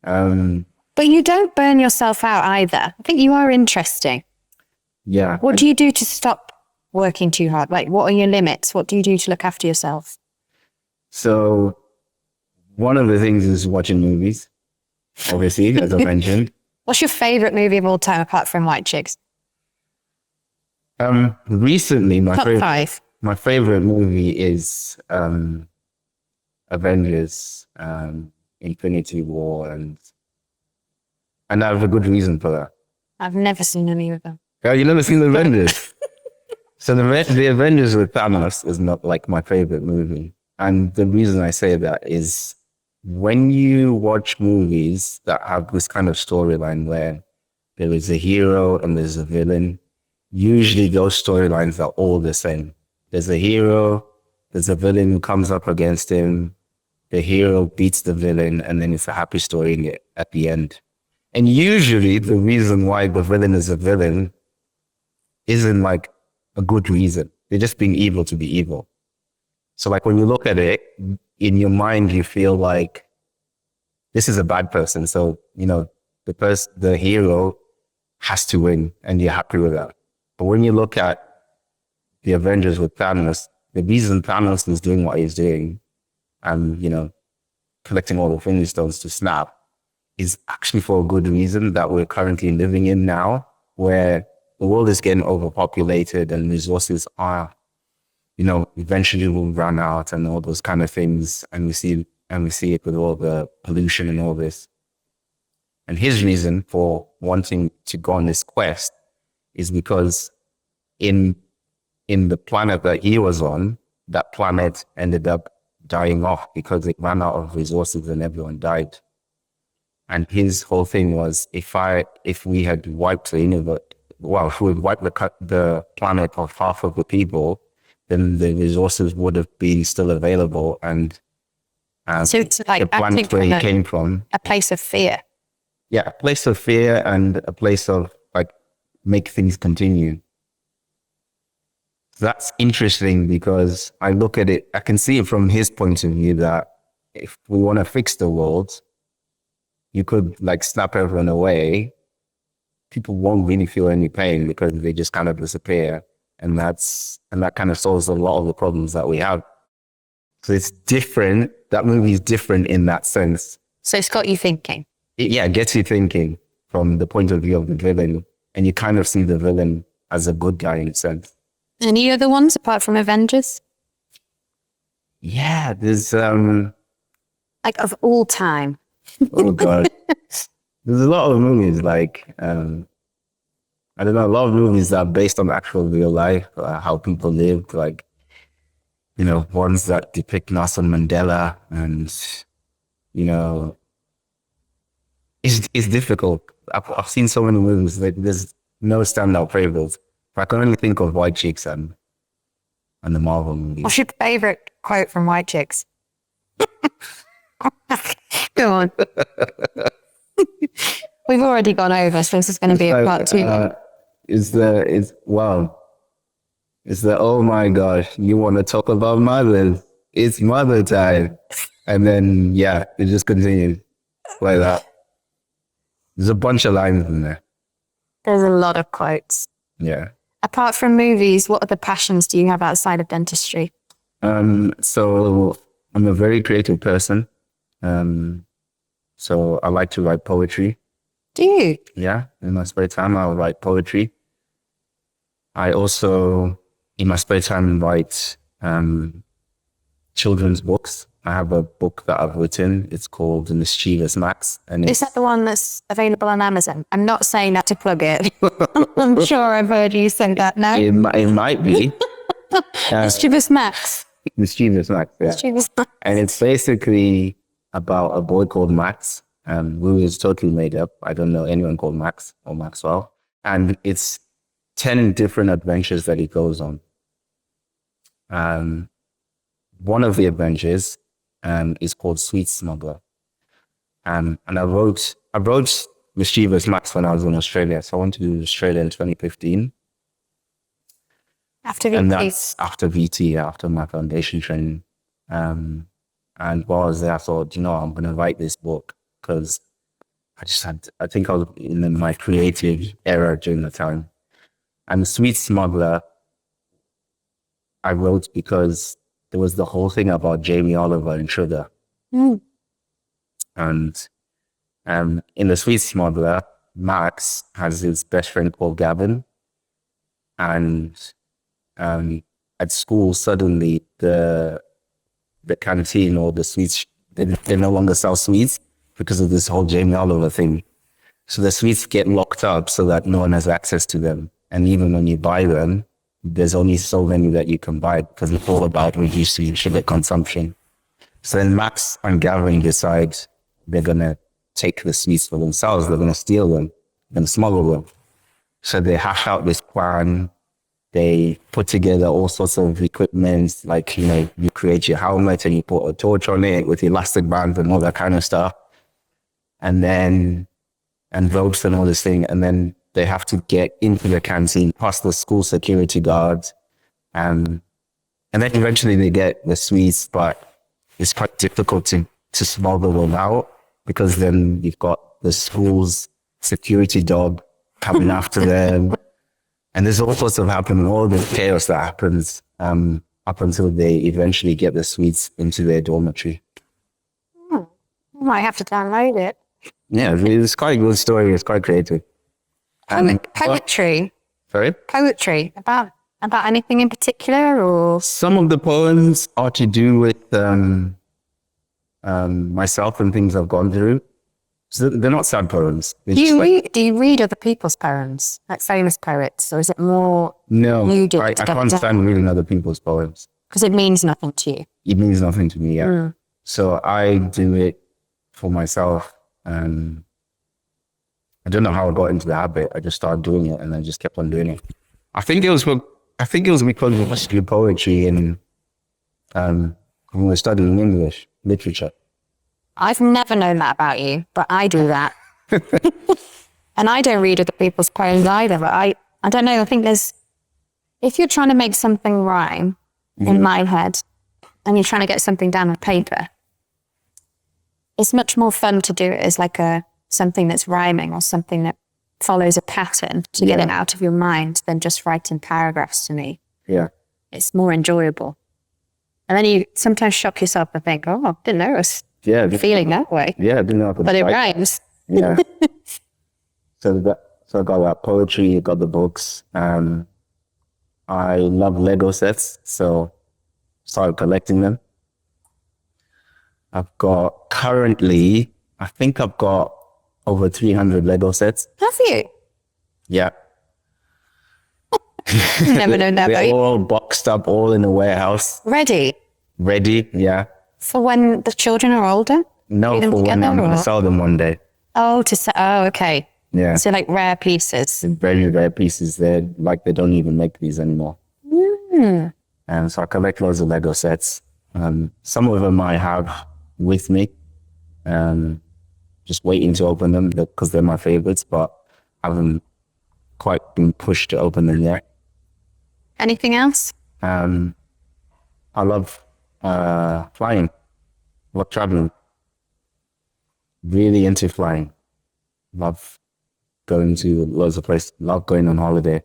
But you don't burn yourself out either. I think you are interesting. Yeah. What do you do to stop working too hard? Like, what are your limits? What do you do to look after yourself? So one of the things is watching movies, obviously, as I mentioned. What's your favorite movie of all time apart from White Chicks? Recently, Top 5. my favorite movie is Avengers, Infinity War, and I have a good reason for that. I've never seen any of them. Oh, you never seen the Avengers? So the Avengers with Thanos is not like my favorite movie. And the reason I say that is when you watch movies that have this kind of storyline where there is a hero and there's a villain, usually those storylines are all the same. There's a hero, there's a villain who comes up against him, the hero beats the villain, and then it's a happy story at the end. And usually the reason why the villain is a villain isn't like a good reason. They're just being evil to be evil. So like when you look at it, in your mind, you feel like this is a bad person. So, you know, the hero has to win and you're happy with that. But when you look at the Avengers with Thanos, the reason Thanos is doing what he's doing and, you know, collecting all the Infinity Stones to snap is actually for a good reason that we're currently living in now, where the world is getting overpopulated and resources are, you know, eventually will run out and all those kind of things. And we see it with all the pollution and all this. And his reason for wanting to go on this quest is because in the planet that he was on, that planet ended up dying off because it ran out of resources and everyone died. And his whole thing was, if we had wiped the universe, well, if we had wiped the planet of half of the people, then the resources would have been still available. And so it's like the planet where he came from, a place of fear. Yeah, a place of fear and a place of like make things continue. That's interesting because I look at it, I can see it from his point of view that if we want to fix the world, you could like snap everyone away. People won't really feel any pain because they just kind of disappear. And that kind of solves a lot of the problems that we have. So it's different. That movie is different in that sense. So it's got you thinking. It gets you thinking from the point of view of the villain. And you kind of see the villain as a good guy in a sense. Any other ones apart from Avengers? Yeah, there's like of all time. Oh God. There's a lot of movies like I don't know, a lot of movies that are based on actual real life, how people lived, like, you know, ones that depict Nelson Mandela and, you know, it's difficult. I've seen so many movies that there's no standout favorites. I can only think of White Chicks and the Marvel movies. What's your favorite quote from White Chicks? Go on. We've already gone over, so this is going to be a part 2. It's the, oh my gosh, you want to talk about mothers? It's mother time. And then, yeah, it just continues like that. There's a bunch of lines in there. There's a lot of quotes. Yeah. Apart from movies, what other passions do you have outside of dentistry? So I'm a very creative person. So I like to write poetry. Do you? Yeah. In my spare time, I'll write poetry. I also, in my spare time, write children's books. I have a book that I've written. It's called The Mischievous Max. And Is that the one that's available on Amazon? I'm not saying that to plug it. I'm sure I've heard you say that now. it might be. Mischievous Max. Mischievous Max, yeah. Mischievous Max. And it's basically about a boy called Max, who is totally made up. I don't know anyone called Max or Maxwell. And it's 10 different adventures that he goes on. One of the adventures is called Sweet Smuggler. And I wrote Mischievous Max when I was in Australia. So I went to Australia in 2015. After VT. And that's after VT, after my foundation training. And while I was there, I thought, I'm going to write this book because I think I was in my creative era during the time. And Sweet Smuggler, I wrote because there was the whole thing about Jamie Oliver and sugar. Mm. And in the Sweet Smuggler, Max has his best friend called Gavin. And at school, suddenly the canteen or the sweets, they no longer sell sweets because of this whole Jamie Oliver thing. So the sweets get locked up so that no one has access to them. And even when you buy them, there's only so many that you can buy because it's all about reducing sugar consumption. So then Max and Gavin decide they're going to take the sweets for themselves. They're going to steal them and smuggle them. So they hash out this plan. They put together all sorts of equipment, like, you create your helmet and you put a torch on it with elastic bands and all that kind of stuff. And ropes and all this thing. And then they have to get into the canteen past the school security guards. And then eventually they get the sweets, but it's quite difficult to smuggle them out because then you've got the school's security dog coming after them. And there's all sorts of happening, all the chaos that happens up until they eventually get the sweets into their dormitory. I might have to download it. Yeah, it's quite a good story. It's quite creative. Poetry. Sorry? Poetry about anything in particular, or Some of the poems are to do with myself and things I've gone through. So they're not sad poems. do you read other people's poems, like famous poets, or is it more No, you do I it to can't get stand reading other people's poems. because it means nothing to you? It means nothing to me, yeah. So I do it for myself, and I don't know how I got into the habit. I just started doing it, and I just kept on doing it. I think it was because we used to do poetry in when we were studying English literature. I've never known that about you, but I do that. And I don't read other people's poems either, but I don't know. I think if you're trying to make something rhyme in my head and you're trying to get something down on paper, it's much more fun to do it as like something that's rhyming or something that follows a pattern to get it out of your mind than just writing paragraphs to me. Yeah. It's more enjoyable. And then you sometimes shock yourself and think, oh, I didn't know I was feeling that way. Yeah, I didn't know. But it rhymes. Yeah. So I got that poetry, got the books. I love Lego sets, so started collecting them. I think I've got over 300 Lego sets. Have you? Yeah. Never known that about They're you. all boxed up, all in a warehouse. Ready? Yeah. For when the children are older? No, them for when together, I'm going or? to sell them one day. Oh, okay. Yeah. So like rare pieces. Very rare pieces. They don't even make these anymore. And so I collect loads of Lego sets. Some of them I have with me, just waiting to open them because they're my favorites, but I haven't quite been pushed to open them yet. Anything else? I love flying. Love traveling. Really into flying. Love going to loads of places. Love going on holiday.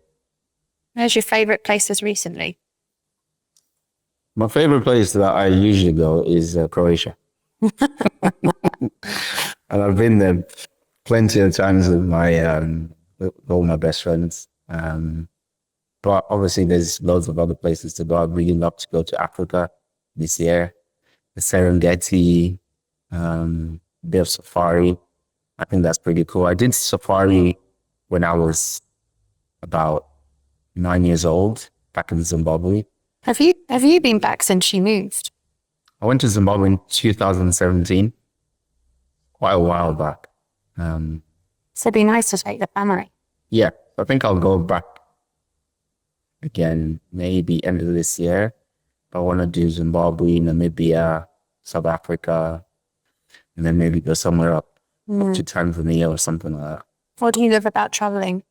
Where's your favorite places recently? My favorite place that I usually go is Croatia. And I've been there plenty of times with all my best friends. But obviously, there's loads of other places to go. I'd really love to go to Africa this year. The Serengeti, bit of safari. I think that's pretty cool. I did safari when I was about 9 years old back in Zimbabwe. Have you been back since you moved? I went to Zimbabwe in 2017, quite a while back. So it'd be nice to take the family. Yeah, I think I'll go back again, maybe end of this year. I want to do Zimbabwe, Namibia, South Africa, and then maybe go somewhere up to Tanzania or something like that. What do you love about traveling?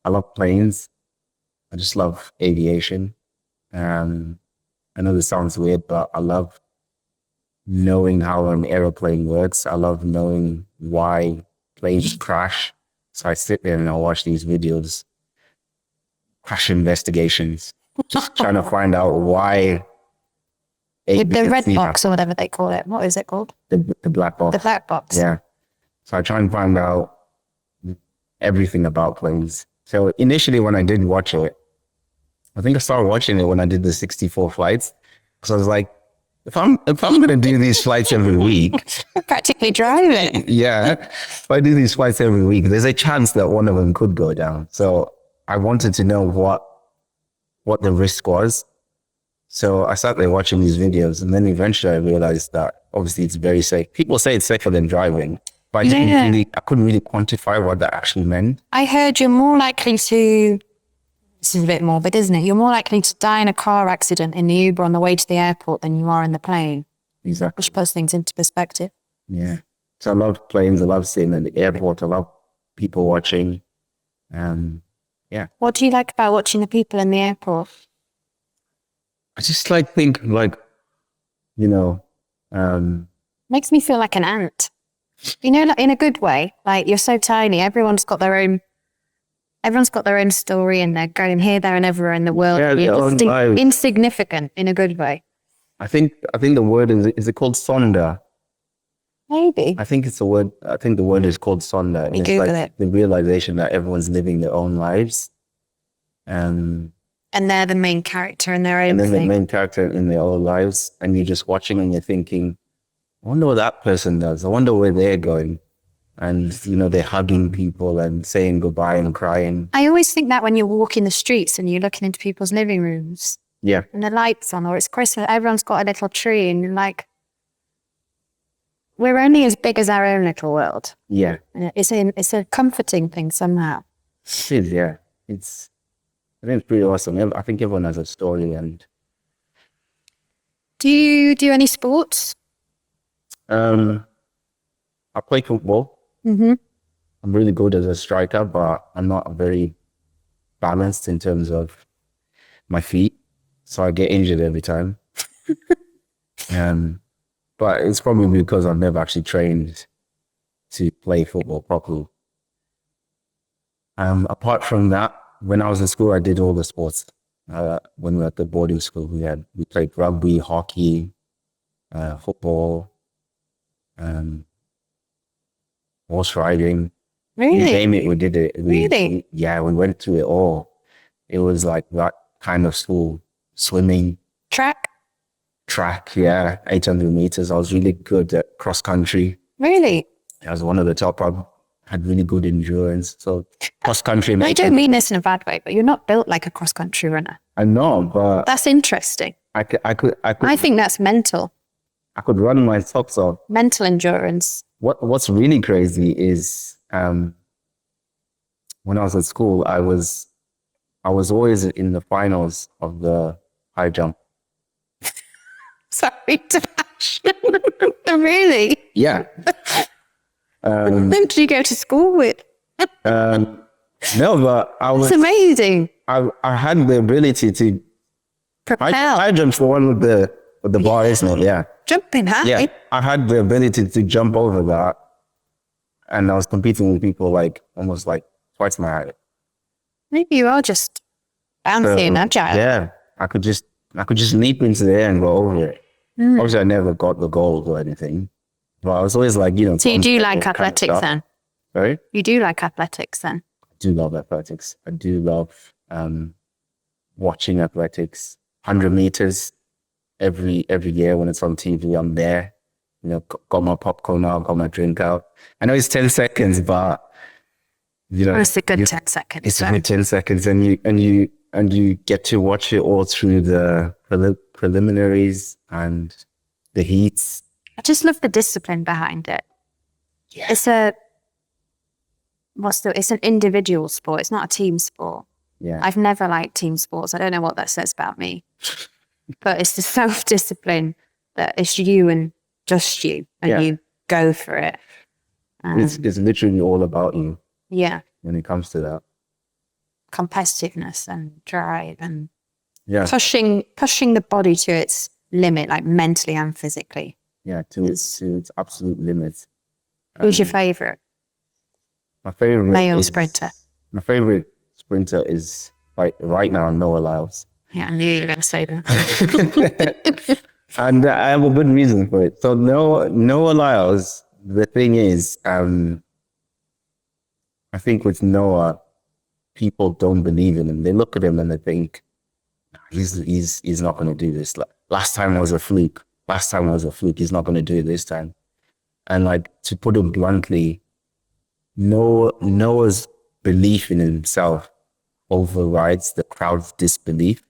I love planes. I just love aviation. I know this sounds weird, but I love knowing how an aeroplane works. I love knowing why planes crash. So I sit there and I watch these videos, crash investigations, just trying to find out why. The red box or whatever they call it. What is it called? The black box. The black box. Yeah. So I try and find out everything about planes. So initially when I did watch it, I think I started watching it when I did the 64 flights. So I was like, if I'm going to do these flights every week, Practically driving. yeah, if I do these flights every week, there's a chance that one of them could go down. So I wanted to know what the risk was. So I sat there watching these videos, and then eventually I realized that obviously it's very safe. People say it's safer than driving, but I couldn't really quantify what that actually meant. I heard you're more likely to, this is a bit morbid, isn't it? You're more likely to die in a car accident in the Uber on the way to the airport than you are in the plane. Exactly. Which puts things into perspective. Yeah. So I love planes. I love sitting in the airport. I love people watching. Yeah. What do you like about watching the people in the airport? I just Makes me feel like an ant. You know, like in a good way. Like you're so tiny. Everyone's got their own story, and they're going here, there, and everywhere in the world. Yeah, you're just insignificant in a good way. I think the word is it called sonda? Maybe. I think it's a word. I think the word is called sonda. Let me Google it. The realization that everyone's living their own lives. And they're the main character in their own thing. And they're thing. the main character in their own lives. And you're just watching and you're thinking, I wonder what that person does. I wonder where they're going. And, they're hugging people and saying goodbye and crying. I always think that when you're walking the streets and you're looking into people's living rooms. Yeah. And the lights on, or it's Christmas, everyone's got a little tree, and you're like, we're only as big as our own little world. Yeah. And it's a comforting thing somehow. It is, yeah. I think it's pretty awesome. I think everyone has a story. And do you do any sports? I play football. Mm-hmm. I'm really good as a striker, but I'm not very balanced in terms of my feet. So I get injured every time. But it's probably because I've never actually trained to play football properly. Apart from that, when I was in school, I did all the sports. When we were at the boarding school, we played rugby, hockey, football, horse riding. Really? You name it, we did it. Really? Yeah, we went through it all. It was like that kind of school. Swimming. Track, yeah. 800 meters. I was really good at cross country. Really? I was one of the top. I had really good endurance. So cross country. I don't mean this in a bad way, but you're not built like a cross country runner. I know, but that's interesting. I could. I think that's mental. I could run my socks off. Mental endurance. What's really crazy is when I was at school, I was always in the finals of the high jump. Sorry, Tinashe. Really? Yeah. Who did you go to school with? No, but I was. It's amazing. I had the ability to propel. I jumped for one of the bar, isn't it? Yeah. Jumping high. Yeah, I had the ability to jump over that, and I was competing with people almost twice my height. Maybe you are just bouncy and agile. Yeah, I could just leap into the air and go over it. Obviously, I never got the gold or anything, but I was always So you do like athletics then? Sorry? You do like athletics then? do love athletics. I do love watching athletics. 100 meters every year when it's on TV, I'm there. You know, got my popcorn out, got my drink out. I know it's 10 seconds, but you know, It's a good 10 seconds. it's a good 10 seconds, and you get to watch it all through the preliminaries and the heats. I just love the discipline behind it. Yeah. It's an individual sport. It's not a team sport. Yeah. I've never liked team sports. I don't know what that says about me. But it's the self-discipline that it's you and just you, and you go for it. It's literally all about you. Yeah. When it comes to that. Competitiveness and drive and Yeah. pushing the body to its limit, like mentally and physically. Yeah, to its absolute limits. Who's your favourite? My favorite Male sprinter. My favorite sprinter is right now Noah Lyles. Yeah, I knew you were going to say that. And I have a good reason for it. So Noah Lyles, the thing is, I think with Noah, people don't believe in him. They look at him and they think, he's not going to do this. Last time was a fluke. He's not going to do it this time. And like, to put it bluntly, Noah's belief in himself overrides the crowd's disbelief.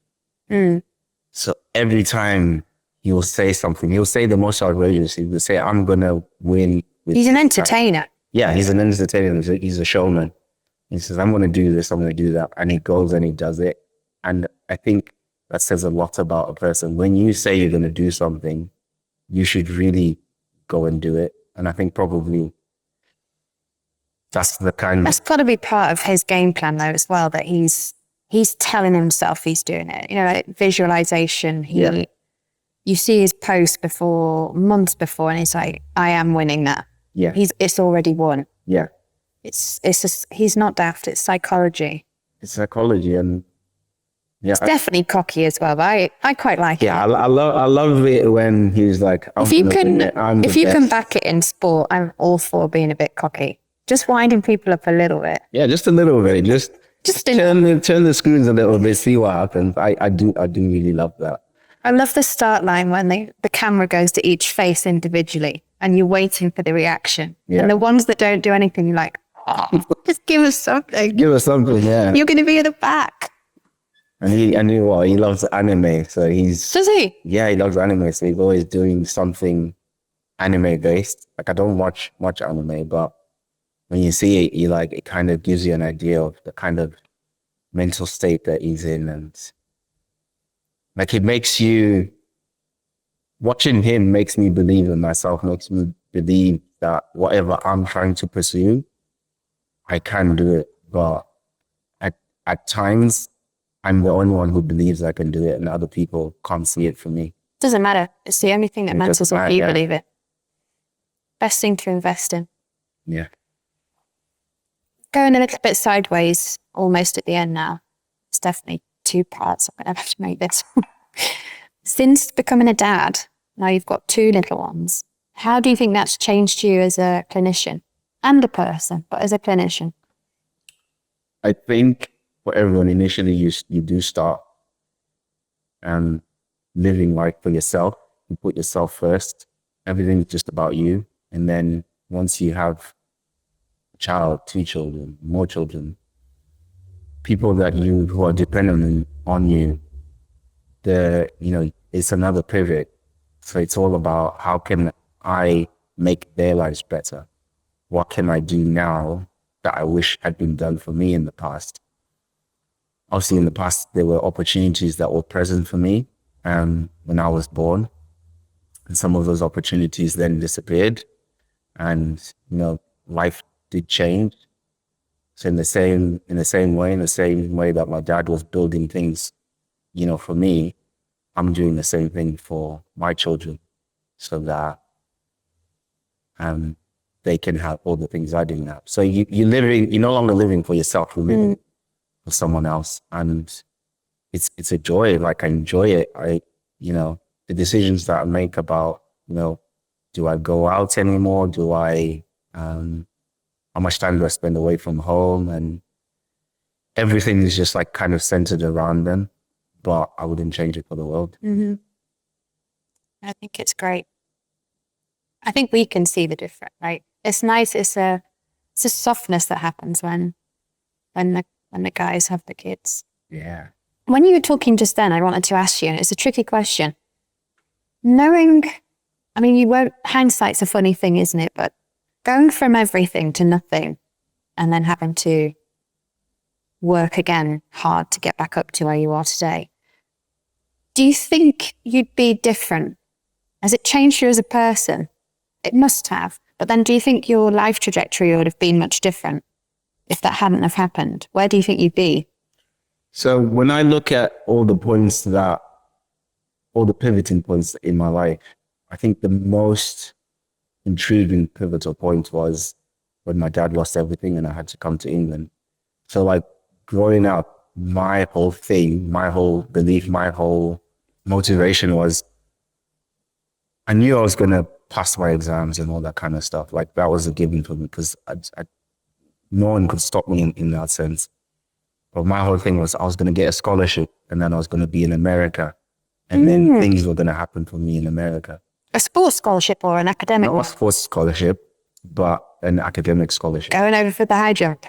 So every time he will say something, he'll say the most outrageous. He will say, I'm going to win. He's an entertainer. Yeah, he's an entertainer. He's a showman. He says, I'm going to do this, I'm going to do that. And he goes and he does it. And I think that says a lot about a person. When you say you're going to do something, you should really go and do it. And I think probably that's the kind of... That's got to be part of his game plan, though, as well, that he's telling himself he's doing it. You know, like visualization. You see his post months before, and he's like, I am winning that. Yeah. It's already won. Yeah. It's just, he's not daft. It's psychology. It's psychology, and yeah, it's definitely cocky as well. But I quite like it. Yeah, I love it when he's like, if you can back it in sport, I'm all for being a bit cocky. Just winding people up a little bit. Yeah, just a little bit. Just turn the screws a little bit, see what happens. I do really love that. I love the start line when the camera goes to each face individually and you're waiting for the reaction. Yeah. And the ones that don't do anything, you're like, oh, just give us something. Give us something, yeah. You're going to be at the back. And he loves anime, so Does he? Yeah, he loves anime, so he's always doing something anime based. Like, I don't watch much anime, but when you see it, it kind of gives you an idea of the kind of mental state that he's in, and like, it makes you, watching him makes me believe in myself, makes me believe that whatever I'm trying to pursue, I can do it. But at times, I'm the only one who believes I can do it, and other people can't see it for me. Doesn't matter. It's the only thing that matters if you believe it. Best thing to invest in. Yeah. Going a little bit sideways, almost at the end now. It's definitely 2 parts. I'm going to have to make this. Since becoming a dad, now you've got 2 little ones. How do you think that's changed you as a clinician and a person, but as a clinician? I think for everyone, initially you do start living life for yourself. You put yourself first. Everything's just about you. And then once you have a child, 2 children, more children, people who are dependent on you, it's another pivot. So it's all about, how can I make their lives better? What can I do now that I wish had been done for me in the past? Obviously, in the past, there were opportunities that were present for me when I was born. And some of those opportunities then disappeared. And, life did change. So in the same way that my dad was building things, for me, I'm doing the same thing for my children, so that they can have all the things I didn't have. So you're no longer living for yourself, you're living for someone else. And it's a joy. Like, I enjoy it. The decisions that I make about, do I go out anymore? How much time do I spend away from home? And everything is just like kind of centered around them, but I wouldn't change it for the world. Mm-hmm. I think it's great. I think we can see the difference, right? It's nice. It's a softness that happens when the guys have the kids. Yeah. When you were talking just then, I wanted to ask you, and it's a tricky question. Knowing, I mean, you won't, hindsight's a funny thing, isn't it? But going from everything to nothing and then having to work again hard to get back up to where you are today, do you think you'd be different? Has it changed you as a person? It must have. But then do you think your life trajectory would have been much different if that hadn't have happened? Where do you think you'd be? So when I look at all the pivoting points in my life, I think the most intriguing pivotal point was when my dad lost everything and I had to come to England. So like growing up, my whole thing, my whole belief, my whole motivation was I knew I was going to pass my exams and all that kind of stuff. Like that was a given for me because no one could stop me in that sense. But my whole thing was I was going to get a scholarship and then I was going to be in America. And then things were going to happen for me in America. A sports scholarship or an academic Not one? a sports scholarship, but an academic scholarship. Going over for the high jump.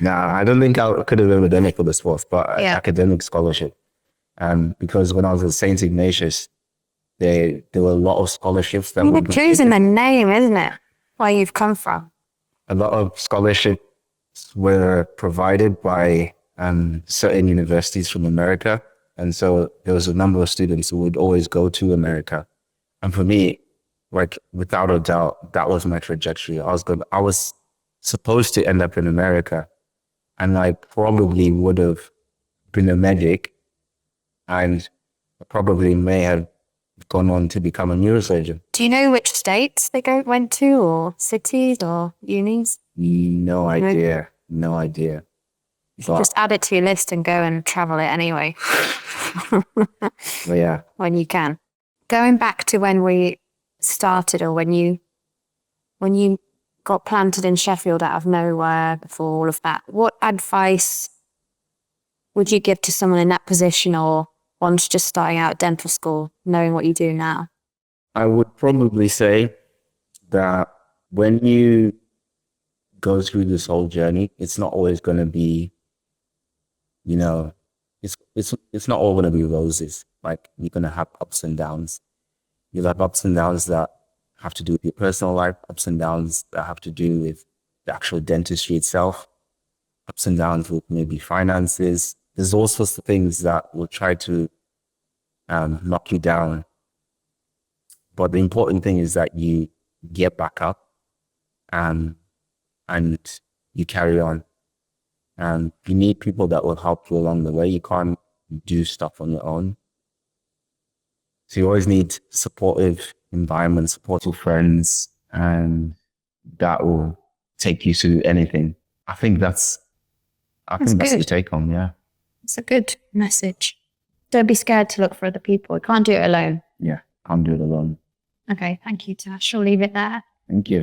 Nah, I don't think I could have ever done it for the sports, but an academic scholarship. Because when I was at St. Ignatius, there were a lot of scholarships that You're choosing the name, isn't it? Where you've come from. A lot of scholarships were provided by certain universities from America. And so there was a number of students who would always go to America. And for me, like without a doubt, that was my trajectory. I was supposed to end up in America, and I probably would have been a medic, and I probably may have gone on to become a neurosurgeon. Do you know which states they went to, or cities, or unis? No idea. No idea. But, just add it to your list and go and travel it anyway. but yeah. When you can. Going back to when we started, or when you got planted in Sheffield out of nowhere before all of that, what advice would you give to someone in that position or one's just starting out at dental school, knowing what you do now? I would probably say that when you go through this whole journey, it's not always going to be, it's not all going to be roses. Like you're going to have ups and downs. You'll have ups and downs that have to do with your personal life, ups and downs that have to do with the actual dentistry itself, ups and downs with maybe finances. There's all sorts of things that will try to knock you down. But the important thing is that you get back up and you carry on. And you need people that will help you along the way. You can't do stuff on your own. So you always need supportive environment, supportive friends, and that will take you to anything. I think that's the take home, yeah. It's a good message. Don't be scared to look for other people. You can't do it alone. Yeah, can't do it alone. Okay, thank you, Tash. I'll leave it there. Thank you.